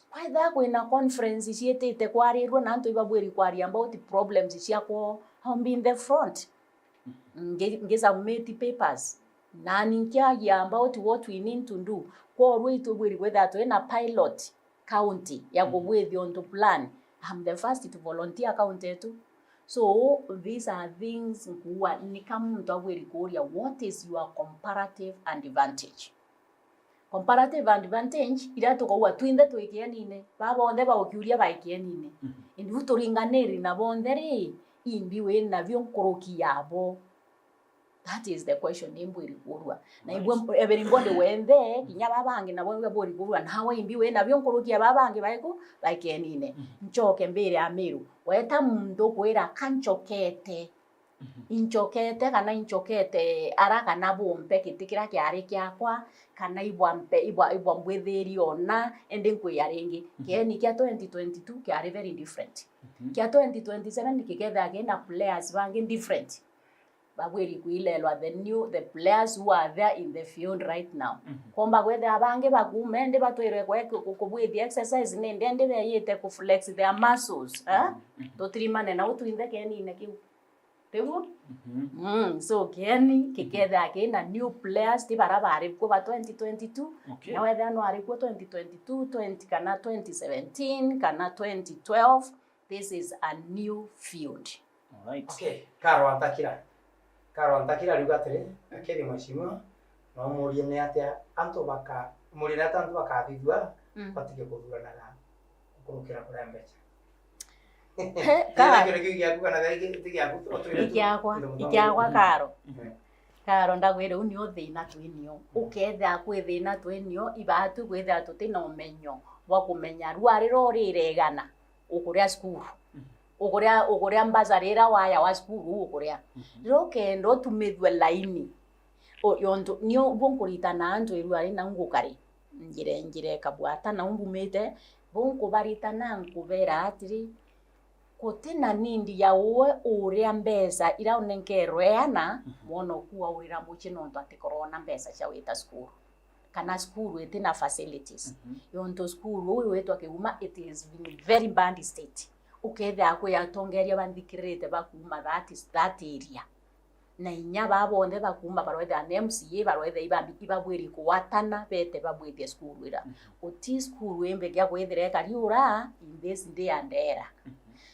Kwetha kwina conference cietete kwarirwo na antu ibabwiri kwaria about problems ciakwo be in the front. Submit papers. Nani nkiagia about what we need to do. Kwa rwe itubwiri whether to ena pilot county ya kubwethi on to plan. I'm the first to volunteer county too. So these are things kuwa ni kama mtu aweri kuria what is your comparative advantage. Comparative advantage ila tukawa twinde twekianine baba onde ba okiuria ba ekianine indi turinganeri na bonderi imbi we na vyo nkoroki yabo. That is the question imbwiri kurwa na ibwe eberi mbonde wende kinya babange na bwe bori kurwa na hawa imbi we na vyo nkoroki babange baiko baekianine nchoke mbere amiru weta muntu kwira kanchokete inchokete kana inchokete araka na bompe kitikira kyari kyakwa kana ibwa mbwetheri ona ende nkwiyaringi kieni kya 2022 kyari very different kya 2027 kiketha agenda players bangi different bagweri kuilelwa the players who are there in the field right now komba gwethe abange bagume ndi batwire kubwithi exercise ne ndende beyite ku flex their muscles totrimane na utwinde kenine kiu tegu so keni kiketha agenda new players tibarabari ko ba 2022 na wethe no ari ko 2022 20 kana 2017 kana 2012 This is a new field. All right. Okay, Karo antakira riuga atiri akiri mheshimiwa no murie ni atia antu baka murie ata antu bakathithua batige kuthuranaga kurukira kura mbeca ikiagwa Karo Karo ndagwire uni uthina twinio uketha kwithina twinio ibatu kwitha tutina umenyo wa kumenya rwari rorire igana ukuria skuru ukuria mbazarira waya wa skuru ukuria rokendo tumithwe laini yondo nio bonkurita antu irwari na ngukari njire kabwata na umbumite bonkubarita na nkubera atiri kutina nindi ya uwe uria mbesa ira unenkerweana mono kuwa urira muchi nonto ati corona mbesa cha wita skuru kana skuru itina facilities yonto skuru uyu wetu akiguma it is in very bad state uketha akuya tongeria bandikirite bakuma that area na inya babonde bakuma barwetha MCA barwetha ibabwiri kuwatana bete babwithie skuru ira uti skuru embe kya kwethire kariura invest ndi andera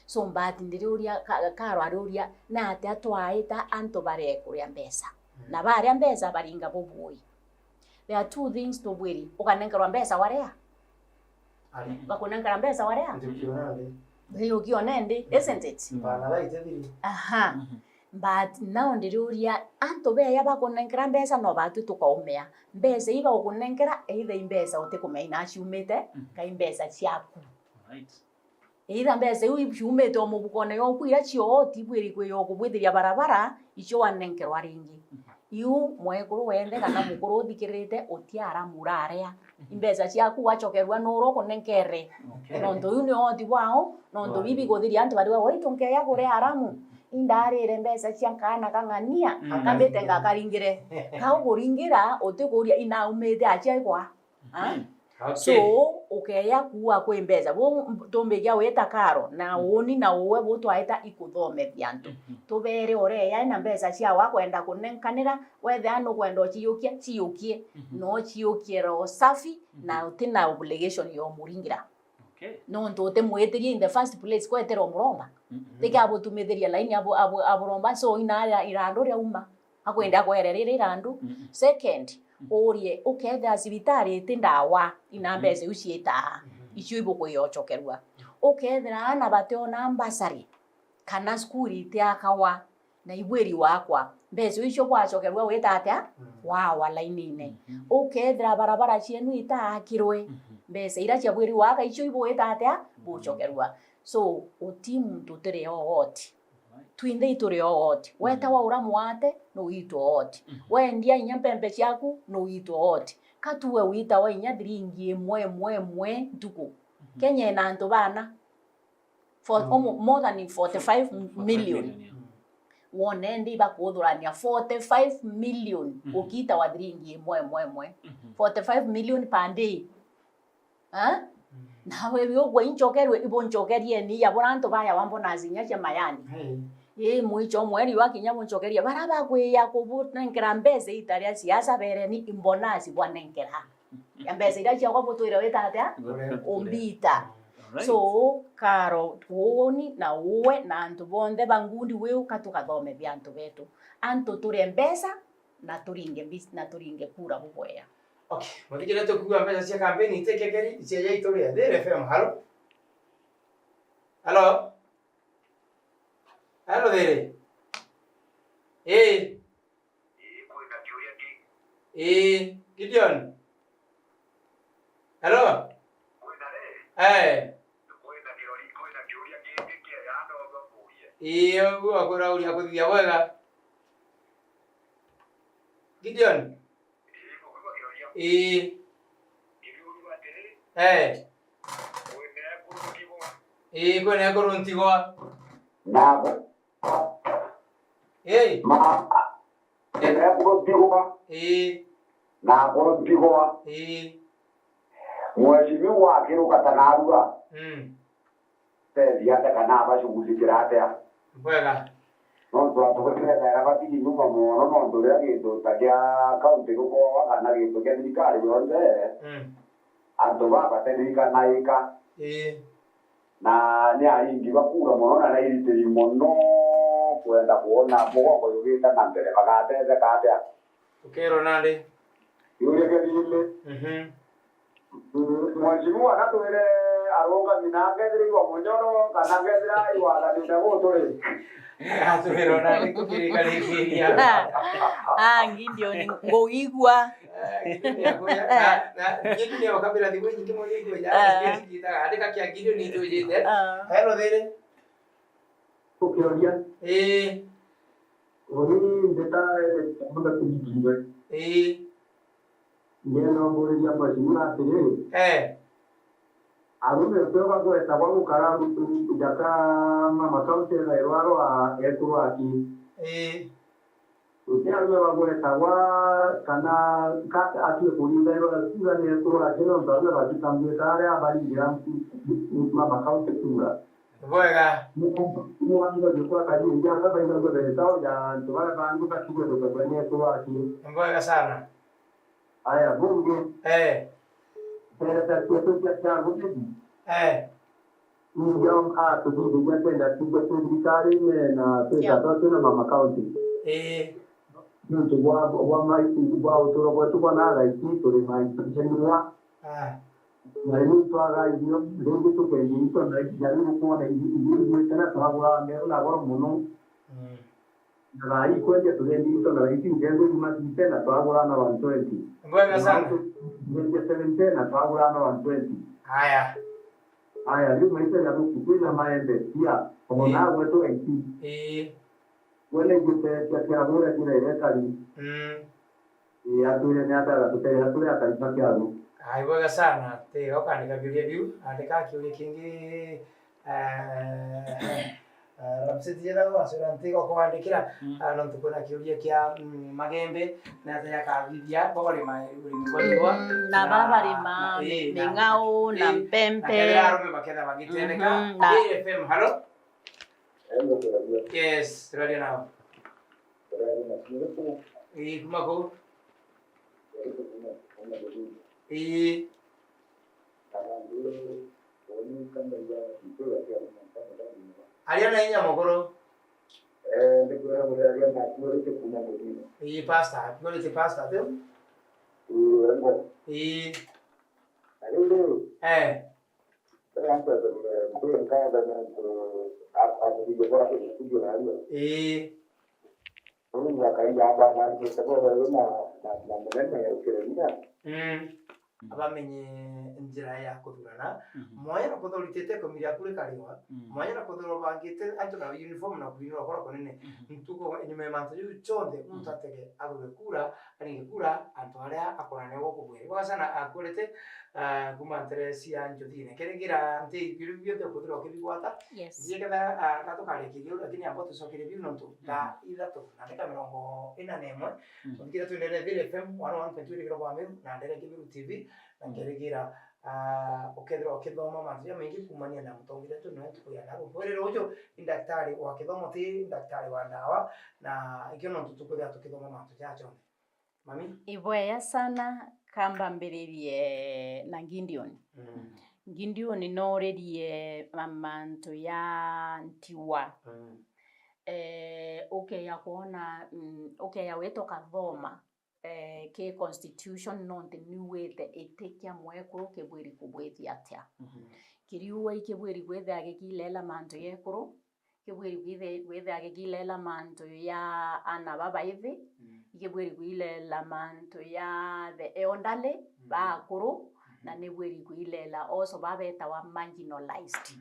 so mbati ndiruria Karo aruria na ati atwaita anto bare kuria mbesa na bare mbesa baringa bobui. There are two things to bwiri ukanengerwa mbesa warea bakunengera mbesa warea hiyo kionende isn't it aha but now ndiruria anto be yaba kunengera mbesa no batu tukaumea mbesa iba ukunengera either mbesa utikumenya ashumete ka mbesa ciaku right either mbesa uyumete omubukone yokwira cio tibwiri kwe yokubwithiria barabara icio wanengerwa ringi yu mwekuru wende kana mukuru uthikirite utiara murarea imbesa ciaku wachokerwa nuro kunenkere nondo yu ni oti wao nondo bibi guthiria antu bari wa itonkeya kure haramu indarire mbesa ciankana kangania akambete ngakaringire kauguringira utikuria ina umete achaikwa so ukeya kuwa kwe mbesa bo tombegia weta Karo na woni na uwe bo twaita ikuthome byantu tubere oreya na mbesa cia wa kwenda kunenkanira wethe anu kwenda ciyukie no ciyukie ro safi na utina obligation yo muringira no ntote mwetirie in the first place kwetera omuromba teke abo tumetheria line abo romba so ina irando ria uma akwenda kwererera irando second orie uketha cibitari tindawa ina mbesa ucieta icio ibuko yochokerwa ukethera ana bateona mbasari kana skuri tiakawa na ibweri wakwa mbesa icio gwachokerwa weta atia wa line ukethera barabara cienu itakirwe mbesa ira cia bweri waka icio ibo weta atia buchokerwa so utimu tutere oti twinde itore oti weta wa uramu wate no ito oti wendia inya mpembe ciaku no ito oti katuwe wita wa inya thiringi mwe ntuku Kenya na antu bana for more than 45 million wone ndi bakuthurania 45 million ukita wa thiringi mwe 45 million per day nawe biogwa inchokerwe ibonchokerie ni ya boranto baya wambona zinya cia mayani mwicho mweri wakinya bonchokeria baraba kwiya kubunenkera mbesa itaria siasa bereni imbonasi bwanenkera ya mbesa ira cia kwabutwira weta atia umbita so Karo tuoni na uwe na antu bonde bangundi weu katukathome byantu betu antu turi mbesa na turinge kura bubweya. Okay, muthikire tukuwa mbesa cia campaign itekekeri cia yaitoria Dere FM. Hello Dere. Gideon. Hello. Iyo akora uri akuthia wega. Gideon. Kwene kuruntigwa. Nabo. Na kuruntigwa. Mheshimiwa akiruka tanarua. Tethia kana bashughulikira atia. Wega. No tukwetera era batiri nyuma mono no ndoria gindu takia kaunti guko kana gindu kia thirikari yonde andu baba tethika naika na ni aingi bakura muno na iritiri muno kwenda kuona mugongo yugita na mbere bagatete katea ukero nande yule kelile mwajimu akatwere aronga minangethiri wa munyoro kana ngethira iwala ni ndago tore atwero nande kukirikarikiria Ngidio ni ngoigwa na kitu ni wakabila dibu nyingi mo yigo ya kita adika kia kitu ni tujite hello there ukioria oni ndeta kama kujiwe ngeno mbori ya mashimura tiri arume kwa kweta kwa mukarabu kujaka mama kaunti na irwaro a ekuru aki ukiarume wagweta wa kana kata atu kulinda ilo sura ni ekuru aki no ndana bakitambe tare abali girampi mama kaunti tura Boega muango jukwa kaji ndia kaba ina gobe tao ya tuwala bangu ka kigo do kwenye ekuru aki boega sana aya bunge Pera tutu ya changu bibi. Ndio tuji kwenda serikali na pesa zote na mama county. Ndio wa maiti wa utoro kwa tu na raisi tuli maiti jenua. Na ni twaga ndio ndio tukendi ndio na jaribu kuona hivi tena tawala mbele na bora muno. Rai kwenda tukendi ndio na raisi ndio mati tena tawala na 120. Boega sana Ndio 17 na tawala na 120. Haya, leo maisha ya kukuza maembe pia ona wetu aiki. Wale yote ya bora kile ile kali. Ya tule ni hata tutaya tule akaipa kiaru. Boega sana te okanika bilia biu andika kiuli kingi Rapsiti jeda wa surante ko kuandikira non tukuna kiulia kia magembe na ya kavidia bogole mai ulimwaliwa na barabara ma mingao na mpempe na kero bakenda bagiteneka FM hello yes radio now kumako Aliona inya mogoro ndikura muri aliona kuri kuna i pasta gole ti pasta tu ngo alilo tanto ndio kaza na hapa ndio bora studio na hiyo ndio kaija hapa na kwa sababu na mwenendo ya ukirenia abamenye njira ya kuthurana moya na kuthurite komiri akuri kariwa moya na kuthuro bangite antu na uniform na kuinura kora konene ntuko nyume mantu yu chonde mutatege agwe kura ani kura antu aria akorane go kubwe basana akurete kumantere sia njothine keregira nti biru byote kuthuro kibigwata yekeda kato kare kigyo lakini ambapo tusokere biru ntu da ilato na ndeka mirongo ina nemwe tukira tuendele vile FM 101.2 kiro kwa meru na ndele kibiru TV na keregira ukethira ukithoma manzia mengi kumania na mutongire tu no tukuyana ubwerero ujo daktari wa kithomo ti daktari wa dawa na ikiono tutukuthia tukithoma mantu jacho mami iboya sana kamba mbiririe na Gideon Gideon norerie mamanto ya ntiwa ya kuona ya weto kathoma ke constitution nonte niwete etekia mwekuru kebwiri kubwethi atia kiriuwa ikebwiri gwethe agekilela manto yekuru kebwiri gwethe agekilela manto ya ana baba ithi ikebwiri kwilela manto ya the elderly bakuru na nebwiri kwilela also babeta wa marginalized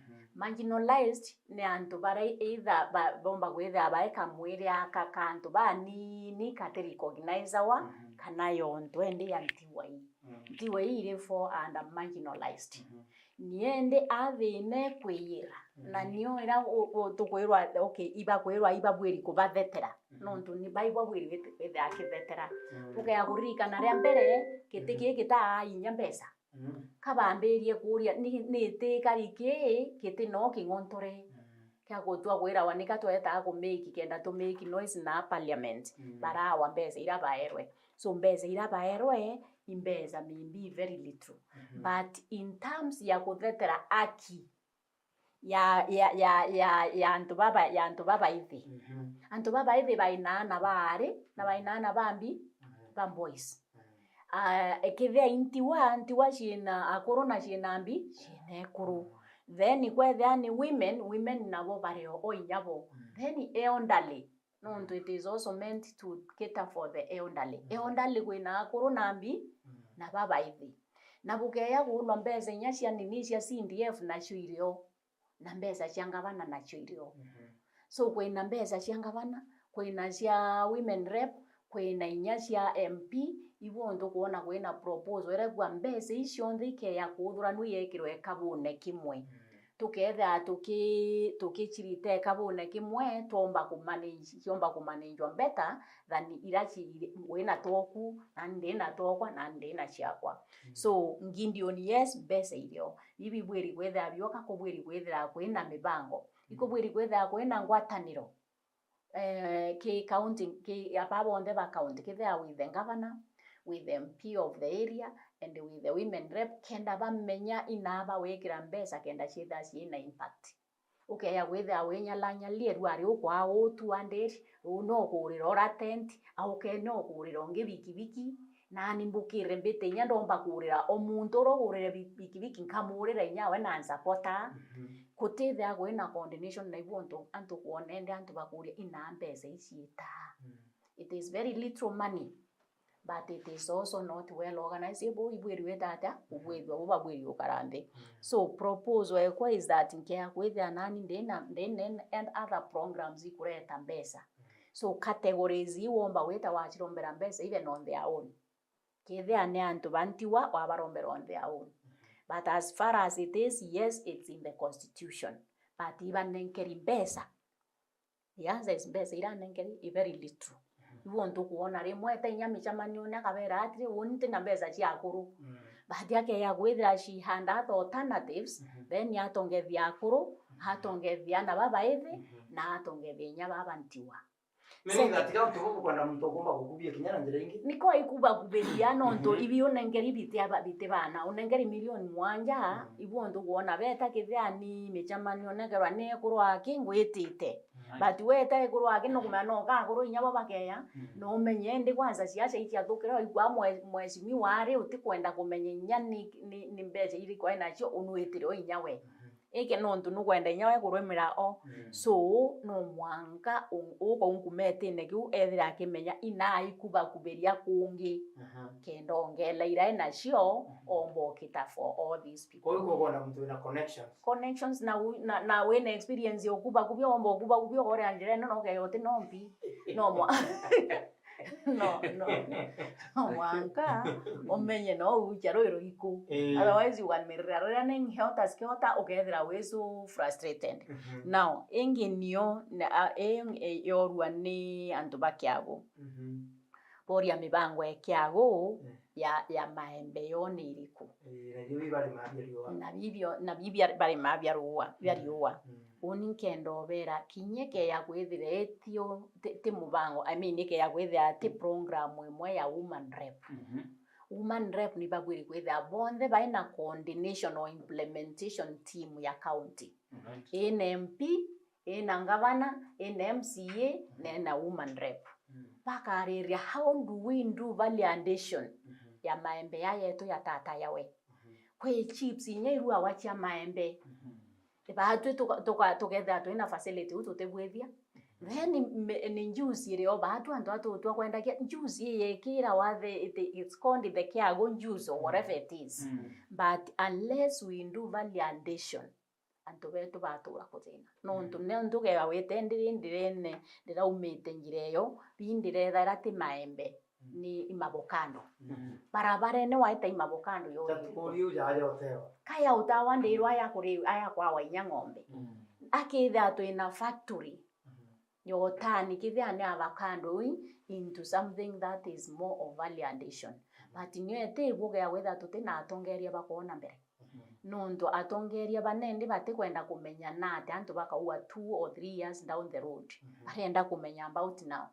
ne antu bara either bomba gwethe abaeka mwiri akakantu bani kate recognize wa kana yonto ende ya ntiwa ire for and marginalized niende athine kwira na nio ira tukwirwa iba kwirwa iba bwiri kubathetera nontu ni baibwa bwiri bethe akithetera ukaya kurika na ria mbere kitiki kita inya mbesa kabamberie kuria ni tikariki kiti no kingontore kya gutwa gwira wanika tweta kumeki kenda to make noise na parliament bara wa mbesa ira baerwe so mbesa ira baerwe imbesa maybe very little but in terms ya kuthetera aki ya antu baba ithi. Antu baba ithi bainana bari na bainana bambi boys. Ekithia intiwa ciina akuru na ciina mbi ciina ekuru. Then kwethia ni women nabo bareo oinyabo. Then elderly. No, it is also meant to cater for the elderly. Elderly kwina akuru na mbi na baba ithi. Na bukeya kuno mbesa inya cia nini cia CDF na ciirio na mbesa cia ngavana na ciirio. So kwina mbesa cia ngavana, kwina cia women rep, kwina inya cia MP, ibo ndo kuona kwina proposal ere kwa mbesa icio nthike ya kuthuranu yekirwe kabune kimwe. Tuketha tukichirite kabune kimwe tomba kumanage better than irachi wena toku na ndina tokwa na ndina ciakwa. So ngindioni yes mbesa irio ibi bwiri kwetha bioka kubwiri kwethira kwina mibango ikubwiri kwetha kwina ngwataniro ki county ki ababo onde ba county kitha with the governor, with the MP of the area and with the women rep kenda bamenya inaba wekira mbesa kenda chitha ciina impact. Ukeya kwetha wenyalanya lieru ari ukwa o 200 uno kurira ora tent au keno kurira ngibiki na nimbukire mbete nya ndomba kurira omuntu ro kurira biki nkamurira nya we na supporter kutithia kwina coordination na ibonto antu kuonende antu bakuria ina mbesa iciita. It is very little money, but it is also not well organized. Ibwiri wetata ubwethwa ubabwiri ukarande. So proposal ekwa is that nkea kwethia nani ndena and other programs ikureta mbesa. So categories iwomba weta wachirombera mbesa even on their own. Kethia ne antu bantiwa wabarombera on their own. But as far as it is, yes, it's in the constitution. But even nenkeri mbesa. The answer is mbesa ira nenkeri very little. Ibonto kuona rimwe tenya michamanyo na kabera atri wonte na mbesa cia akuru. Bahati yake ya gwithira she hand out alternatives, then yatongethia akuru, hatongethia na baba ithi na atongethia nya baba ntiwa. Meaning that you to kwenda muntu kumba kukubia kinyana njira ingi niko ikuba kuberia nonto ibi unengeri bite bana unengeri milioni mwanja ibu ndo kuona beta kithiani michamanyo negerwa ne kurwa kingwitite but weta kurwa kino kumano ka kuru inya babakeya no menye ndi kwanza ciaca itia thukira igwa mwezi wari utikwenda kumenya inya ni mbeje iri kwa nacio unwitire o inya we eke nonto nukwenda inya we kurwemira o so no mwanga uko unkumete negiu ethira akimenya ina ikuba kuberia kungi kendo ongela ira nacio ombokita for all these people. Kwa hiyo kuna mtu na connections na we na experience yokuba kubyo ombokuba kubyo ore anjire no ke yote nompi no mwa no mwanga omenye no ucharo iroiku otherwise you want me running helter skelter ukethira weso frustrated. Now engenio yorwa ni antu bakiago boria mibango ekiago ya maembe yone iriku na bibia bari mabia ruwa byariwa uninkendo bera kinyeke ya gwethira etio te mubango I mean ke ya gwethira te program imwe ya woman rep. Woman rep ni bagwiri gwethira bonde baina coordination or implementation team ya county NMP ina ngavana ina MCA na woman rep bakariria how do we do validation ya maembe ya yetu ya tata yawe kwe chips inyeirua wachia maembe baatwe together to ina facility utotebwethia then ni juice ile obaatu antu tu kwenda juice yekira wathe it's called the kiago juice or whatever it is but unless we do validation antu betu batura kuthina no nduge wawetendire ndirene ndiraumite njireyo bindire tharati maembe ni imabokando barabara ne waita imabokando yo taturiu jaja oteo kaya utawandirwa ya kuri aya kwa wainya ng'ombe akitha to ina factory yo tani kithia ne avocado into something that is more of value addition but nyete buga wetha tutina atongeria bakona mbere nondo atongeria banende batikwenda kumenya nate antu bakaua 2 or 3 years down the road barenda kumenya about now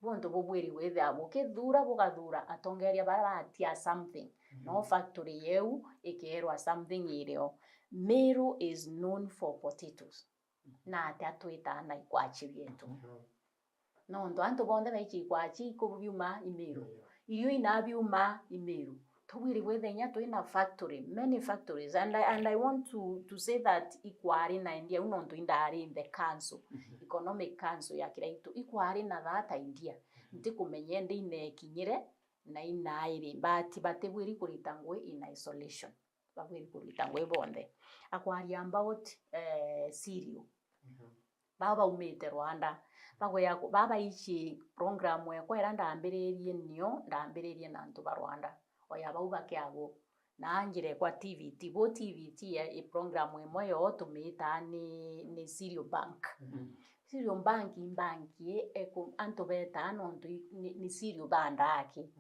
bonto bobwiri wetha bukithura bugathura atongeria bara batia something no factory yeu ikerwa something irio Meru is known for potatoes. Na ate atwita na ikwachi bietu. No ndo anto bonde na ichi ikwachi ko biuma Imeru. Irio ina biuma Imeru. Towiri wethenya twina factory, many factories, and I want to say that ikwari na India unonto indari in the council, economic council ya kiraitu ikwari na that idea. Ntikumenye ndi ine kinyire na inaire bate bwiri kuritangwe in isolation. Babwiri kuritangwe bonde. Akwari about cereal. Baba umete Rwanda. Baba ichi program ya kwa ndambererie nio ndambererie na ntu ba Rwanda. Oya baubake abo naangire kwa TVT bo TVT ya program emwe yo tumita ni Cereal Bank. Cereal Bank imbanki eko anto beta no ni Cereal banda aki.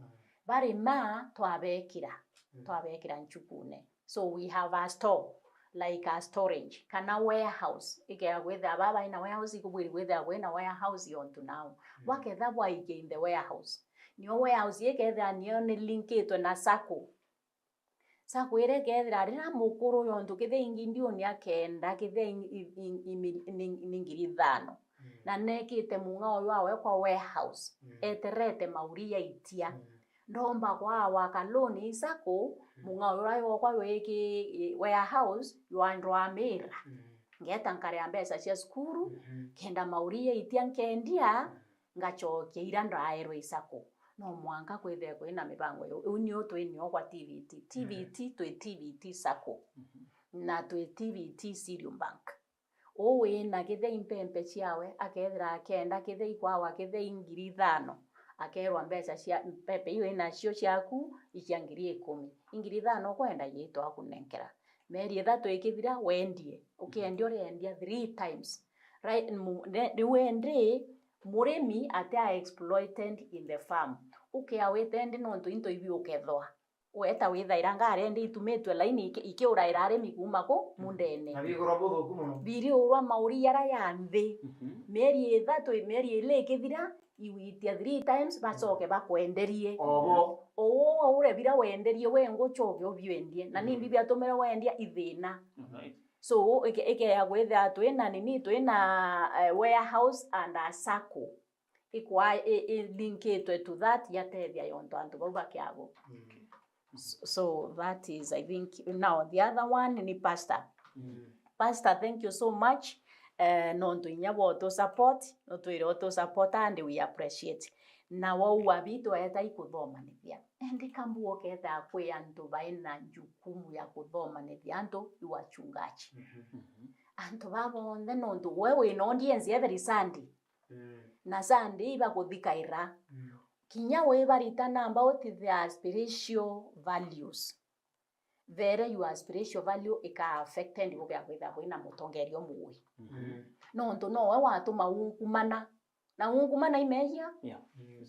Bare ma twabekira nchukune. So we have a store like a storage kana warehouse ike with ababa ina warehouse ikubwiri with a warehouse yonto now wake thabwa ike in the warehouse niyo warehouse yeketha niyo ni linketwe na sacco ire kethira rira mukuru yonto kithe ingi ndio ni akenda kithe ningiri 5 na nekite munga oyo awe kwa warehouse eterete mauria itia ndomba kwa wakaloni isako munga oyo kwa weki warehouse yuandwa mira ngeta nkare ambesa cia skuru kenda mauria itia nkendia ngachokia irando aero isako no mwanga kwethe kwina mibango yo unyo twenyo kwa TVT twe TVT sako na twe TVT Cereal Bank owe na kithe impempe ciawe akethira akenda kithe ikwawa kithe ingiri 5 akerwa mbeca cia pepe iyo ina cio ciaku ikiangiri 10 ingiri 5 kwenda yito akunenkera meri 3 ikithira wendie ukiendia urendia 3 times right wende muremi ate exploited in the farm ukiawetende nonto into ibi ukethwa weta withaira ngare ndi itumetwe laini ikiura irare mikuma ko mundene nabigora botho kumuno biri urwa mauri yara yambe meri 3 meri ile ikithira iwitia 3 times bacoke bakwenderie owo ure bira wenderie wengo choge obiendie na nimbi byatomera wendia ithina so eke ya gwetha twina nini twina warehouse and a sacco ikwa linketwe to that yatethia yonto antu bauba kiago so that is I think now the other one ni pastor pastor thank you so much nonto inyabo to support no twiro to support and we appreciate na wauwa bitu eta ikuthomanithia endi kambuo ketha kwi antu baina jukumu ya kuthomanithia antu iwachungaji antu babonde nonto wewe no audience every Sunday na Sunday bakuthikaira kinya we baritana about the spiritual values vere your spiritual value ika affected bya kwitha kwina mutongerio muwi nonto no we watuma unkumana na unkumana imeya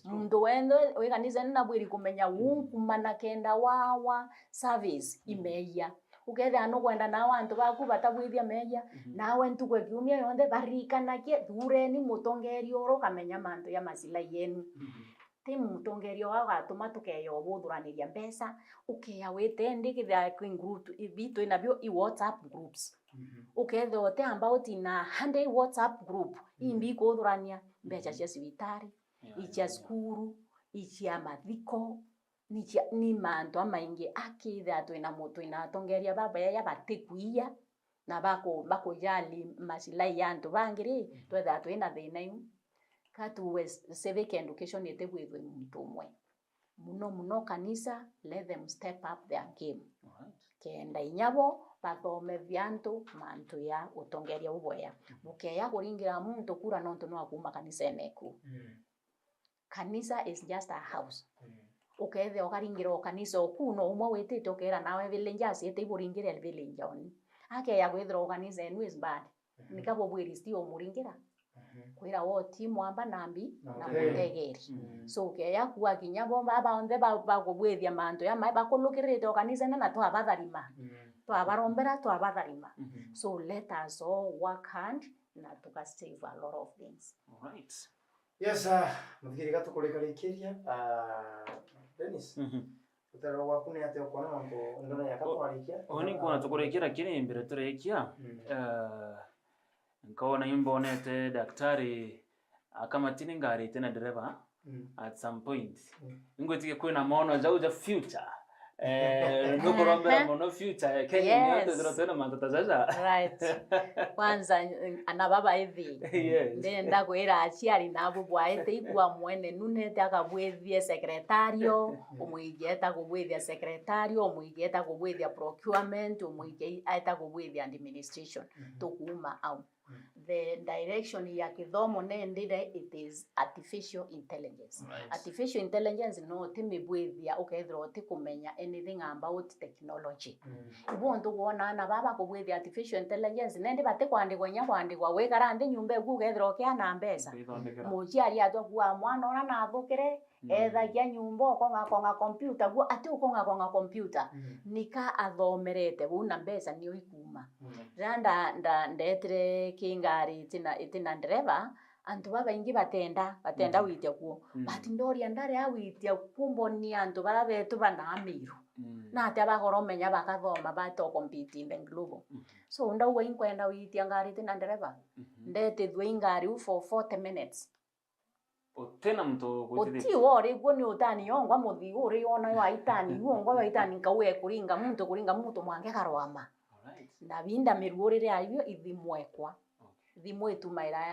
mundu wendo weganize na bwiri kumenya unkumana kenda wawa service imeya uketha no kwenda na wantu baku batabwithia meya nawe ntukwe kiumia yonde barikana kie dureni mutongerio ro kamenya mantu ya masila yenu timu mutongerio wagatuma tukeyo buthuraniria mbesa ukeya wetende kitha kwin group ibitu inabyo i WhatsApp groups uketha ote about na 100 WhatsApp group imbi kuthurania mbeca cia cibitari icia skuru icia mathiko ni mantu amaingi akitha twina mutu ina tongeria baba ya batikuia na bako jali masilai yantu bangiri twetha twina thina yu katu civic education yetebwithwe muntu umwe muno kanisa let them step up their game kenda inyabo bathome vyantu mantu ya utongeria uboya bukeya kuringira muntu kura nonto no akuma kanisa eneku kanisa is just a house ukethe okaringira kanisa okuno umwe wetete okera nawe village ase teiburingira village on ake ya gwethra organize enu is bad nikabo bwiristi omuringira kwira wo timu amba nambi na mutegeri so ukeya kuwa kinyabo baba onde bagobwethia mantu ya mai bakulukirite organize na to abatharima to abarombera to abatharima so let us all work hard na to save a lot of things. All right. Yes, muthikiri gatukurikarikiria Dennis utaro waku ni ate ukona mambo ndona yakatwarikia oni kuona tukurekera kini mbere turekia nkaona imbonete daktari akamatini ngari tena dereva at some point ingotike kwena maono za future nukurombera mono future Kenya yote zirotena mantatazaza right kwanza ana baba hivi ndenda kwera aciari nabo bwaete igwa mwene nunete akabwethie secretario umuigeta kubwethia secretario umuigeta kubwethia procurement umuigeta kubwethia administration tukuma au the direction ya kithomo nendire it is artificial intelligence. Artificial intelligence no timibwithia ukethira utikumenya anything about technology. Ibuntu kuona na baba kubwithia artificial intelligence nende bate kwandikwa nya kwandikwa wekara ndi nyumba ukethira ukiana mbesa muciari atwa mwana ona na thukire ethagia nyumba konga computer gu ati konga computer nika athomerete buna mbesa niyo ikuma randa ndetire kingari itina driver antu baba ingi batenda witia kuo but ndoria ndare awitia kumbonia antu bara betu banamiru na ate abagoromenya bakathoma bato compete in the global so ndauwe inkwenda witia ngari itina driver ndete thwe ingari for 40 minutes otena mto oti wori gwoni utani yongwa muthi uri ona yo aitani yongwa aitani kauye kuringa muntu mwange karwama na binda mirurire ayo ithimwekwa thimo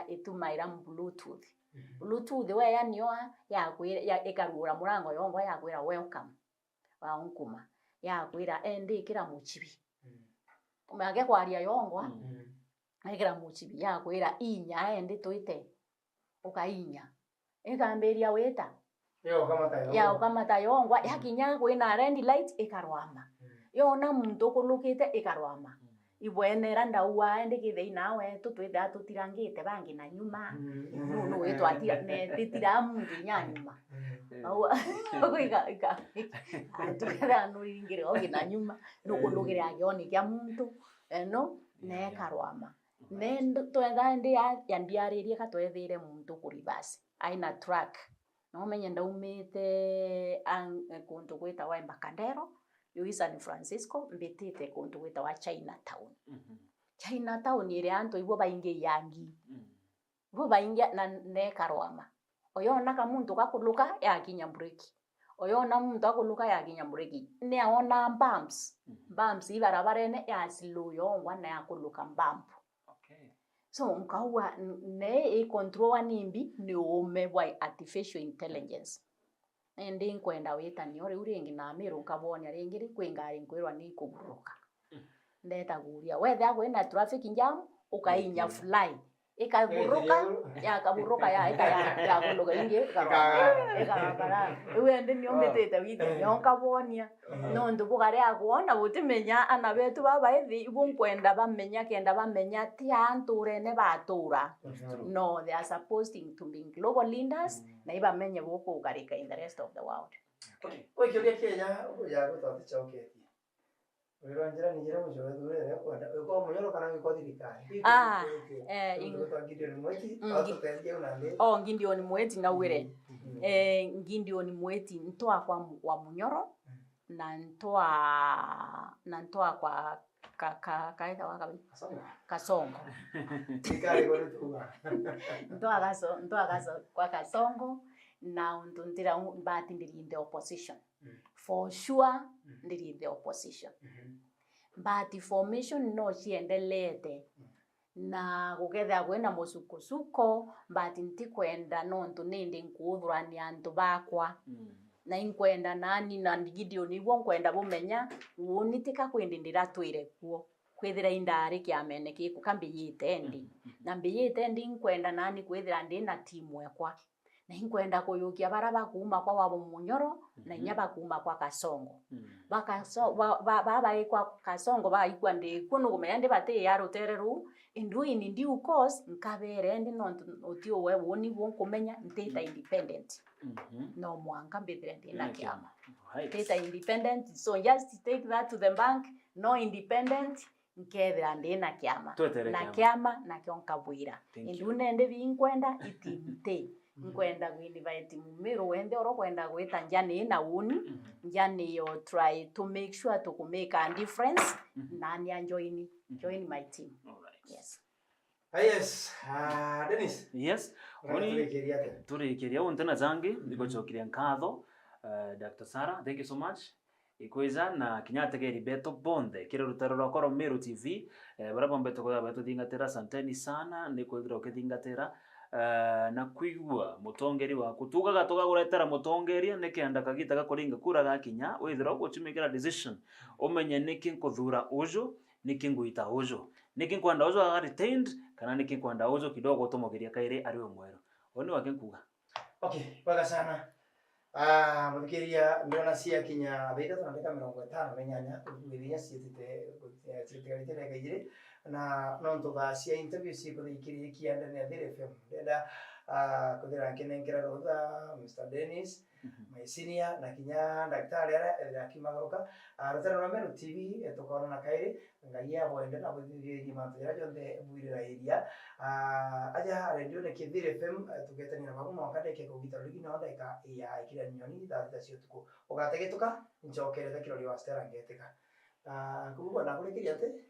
itumaira bluetooth we yanioa ya ikarura murango yongwa ya kwira welcome wa unkuma ya kwira endi kira muchibi umage kwaria yongwa ikira muchibi ya kwira inya endi toite ukainya ekamberia weta yo kama tayongwa yakinya kwina red light ikarwama yona muntu kulukite ikarwama ibwenera ndauwa ndikithe inawe tutwitha tutirangite bangi na nyuma no wetu atira ne titira mundu nyanyuma au ika atira nuringire ogi na nyuma nukulugire agioni kya muntu no ne karwama nendo twenda ndi ya ndiaririe katwethire muntu kuribasi aina track no menye ndaumite kuntu gwita wa Embakadero yo San Francisco mbetete kuntu gwita wa Chinatown. Chinatown ire antu ibo bainge yangi bo bainge na ne karwama oyona ka muntu kakuluka yakinya breki oyona muntu akuluka yakinya breki ne aona bumps ibarabarene ya slow yongwa na yakuluka mbampu so mkawa ne control nimbi ni ume wa artificial intelligence ndi nkwenda wita ni ore uringi na miru kabonya ringiri kwingari nkwirwa ni kuburuka ndeta guria wetha kwina traffic jam ukainya fly ikaburuka ya kuluka ingi ikabara iwe ndi nyometete wita nyokabonya no ndubugare agwona butimenya ana betu baba ithi ibunkwenda bamenya kenda bamenya ti anture ne batura no they are supposed to be global leaders na ibamenye boko ukarika in the rest of the world okay kyo Kenya ya gutoti choketi Wironjera nijera mujoro durere kwanda uko munyoro kana uko dirikani ngindioni mweti na wire ngindioni mweti ntoa kwa wa munyoro na ntoa kwa kaida wakabi kasongo tikari gore tuwa ntoa kwa kasongo na ndundira bati ndiri in the opposition for sure ndiri in the opposition but formation no ciendelete na kugetha kwena musukusuko but ntikwenda no ntunindi nkuthurania antu bakwa na inkwenda nani na Gideon iwo nkwenda bumenya wonitika kwindindira twire kuo kwithira indari kiamene kiku kambiyitendi na mbiyitendi nkwenda nani kwithira ndi na timu yakwa na inkwenda kuyukia baraba kuuma kwa wabo munyoro na nyaba kuuma kwa kasongo baba ikwa kasongo ba ikwa ndi kuno kumende bate ya rotereru induini ndi ukos nkabere ndi no otio we woni won kumenya nteta independent no mwanga mbedre ndi na kiama nteta independent so just take that to the bank no independent nkethira ndi na kiama na kiama na kionka bwira indune ndi binkwenda itimite nkwenda gwinvite Mumiru wende oro kwenda gwita njani na uni njani yo try to make sure to make a difference nani join my team. All right. Yes. Yes. Dennis. Yes. Turikiria untena zangi nikochokiria nkatho Dr. Sarah, thank you so much. Ikweza na kinyategeri beto bonde kire rutaro rwa Meru TV barabo mbeto kwa beto dingatera santeni sana nikwithira ukithingatira na kwigua mutongeri wa kutuga gatoga guretera mutongeria nikenda kagita gakoringa kura gakinya withira guchimikira decision umenye niki nkuthura ujo niki nguita ujo niki kwanda ujo aga retained kana niki kwanda ujo kidogo tomogeria kaire ari omwero oni wake nkuga. Okay, paka sana. Mukiria ndona cia kinya thida tunataka 50 menyanya kugiria ciitite ciitite kaigire na no ntoga cia interview ci kuthikiriria kianda ne Thire FM ndenda kuthira kinenkera rotha Mr. Dennis my senior na kinya daktari ara akimagaruka rutero na Meru TV tukona na kaire ngai ya boende na buthiri matira jonde bwirira iria aja radio ne Thire FM tugetani na babu mwakade ke kugita ligi na ndaika ya ikira nyoni thata cio tuko ugategetuka njokerera kirori wa Stella ngeteka kubuga na kurekiria ate.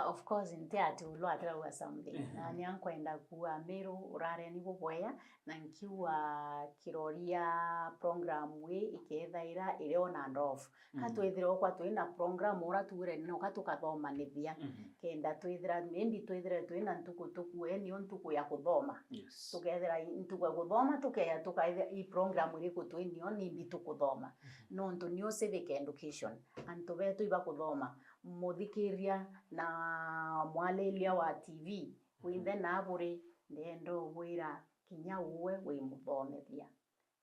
Of course nte ati ulo atarawa something na nyankwenda kuwa Meru urare ni bubwaya na nkiwa kiroria program we ikethaira ire on and off katwethira kwa twina program ora tuire no katukathoma nithia kenda twithira maybe twithira twina ntuku eni ntuku ya kuthoma tukethira ntuku ya kuthoma tukeya tukaithira i program iri kutwini oni mbitu kuthoma no ntu new civic education antu betu iba kuthoma muthikiria na mwalelia wa TV withe na buri ndendo wira kinya uwe we muthomethia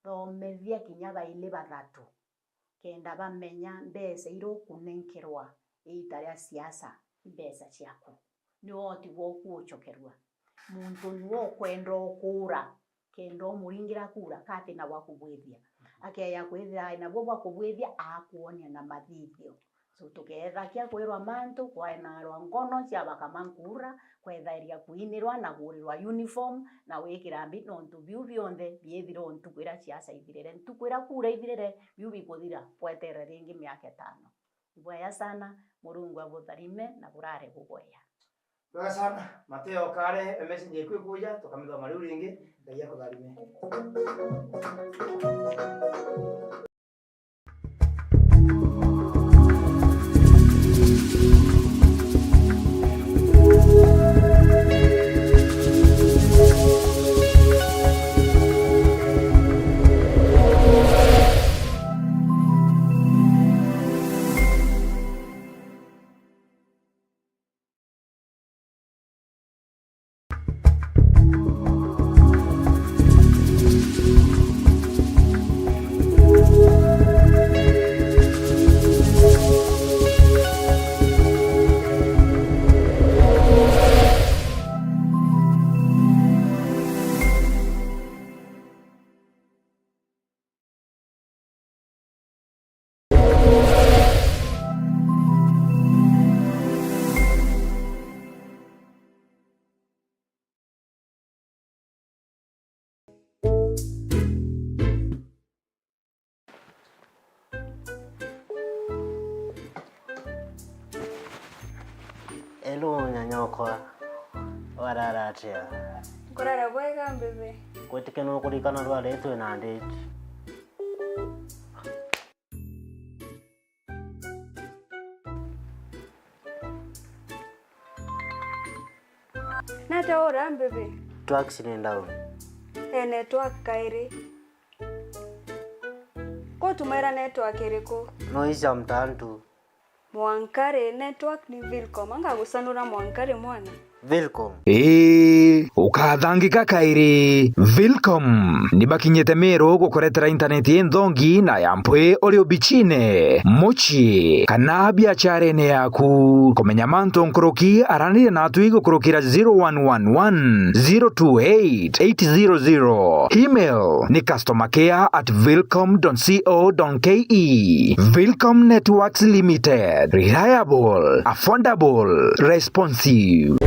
thomethia kinya baile bathatu kenda bamenya mbese iro kunenkerwa itaria siasa mbesa ciaku ni woti woku uchokerwa muntu nuo kwenda kura kendo muringira kura kati na wakubwithia akeya kwithira na bwo wakubwithia akuonia na mathithio so tuketha kia kwirwa mantu kwa na rwangono cia bakamankura kwethairia kuinirwa na gurirwa uniform na wikira mbino ntu biu bionthe biethiro ntukwira ciaca ithirire ntukwira kura ithirire biu bikuthira pweterera ringi miaka 5 ibwaya sana Murungu abutharime na burare bugwaya Bwaya sana Mateo kare message kwikuja tukamithoma mariu ringi ngai akutharime. Hello nyanyokwa wararatia Kurara bwega mbebe kwetike no kurikana rware twina nditi nata ora mbebe tu accident down network kairi ko tumaira network iriko no isa mtantu Mwankare network ni Vilcom anga gusanura Mwankare mwana Vilcom ukathangika kairi Vilcom nibakinyete Meru gukoretera internet nthongi na ya mpwe uri ubichine muchi kana biacharene yaku kumenya mantu nkuruki aranire natwi gukurukira 0111 028 800 email ni customercare@vilcom.co.ke. Vilcom Networks Limited, reliable, affordable, responsive.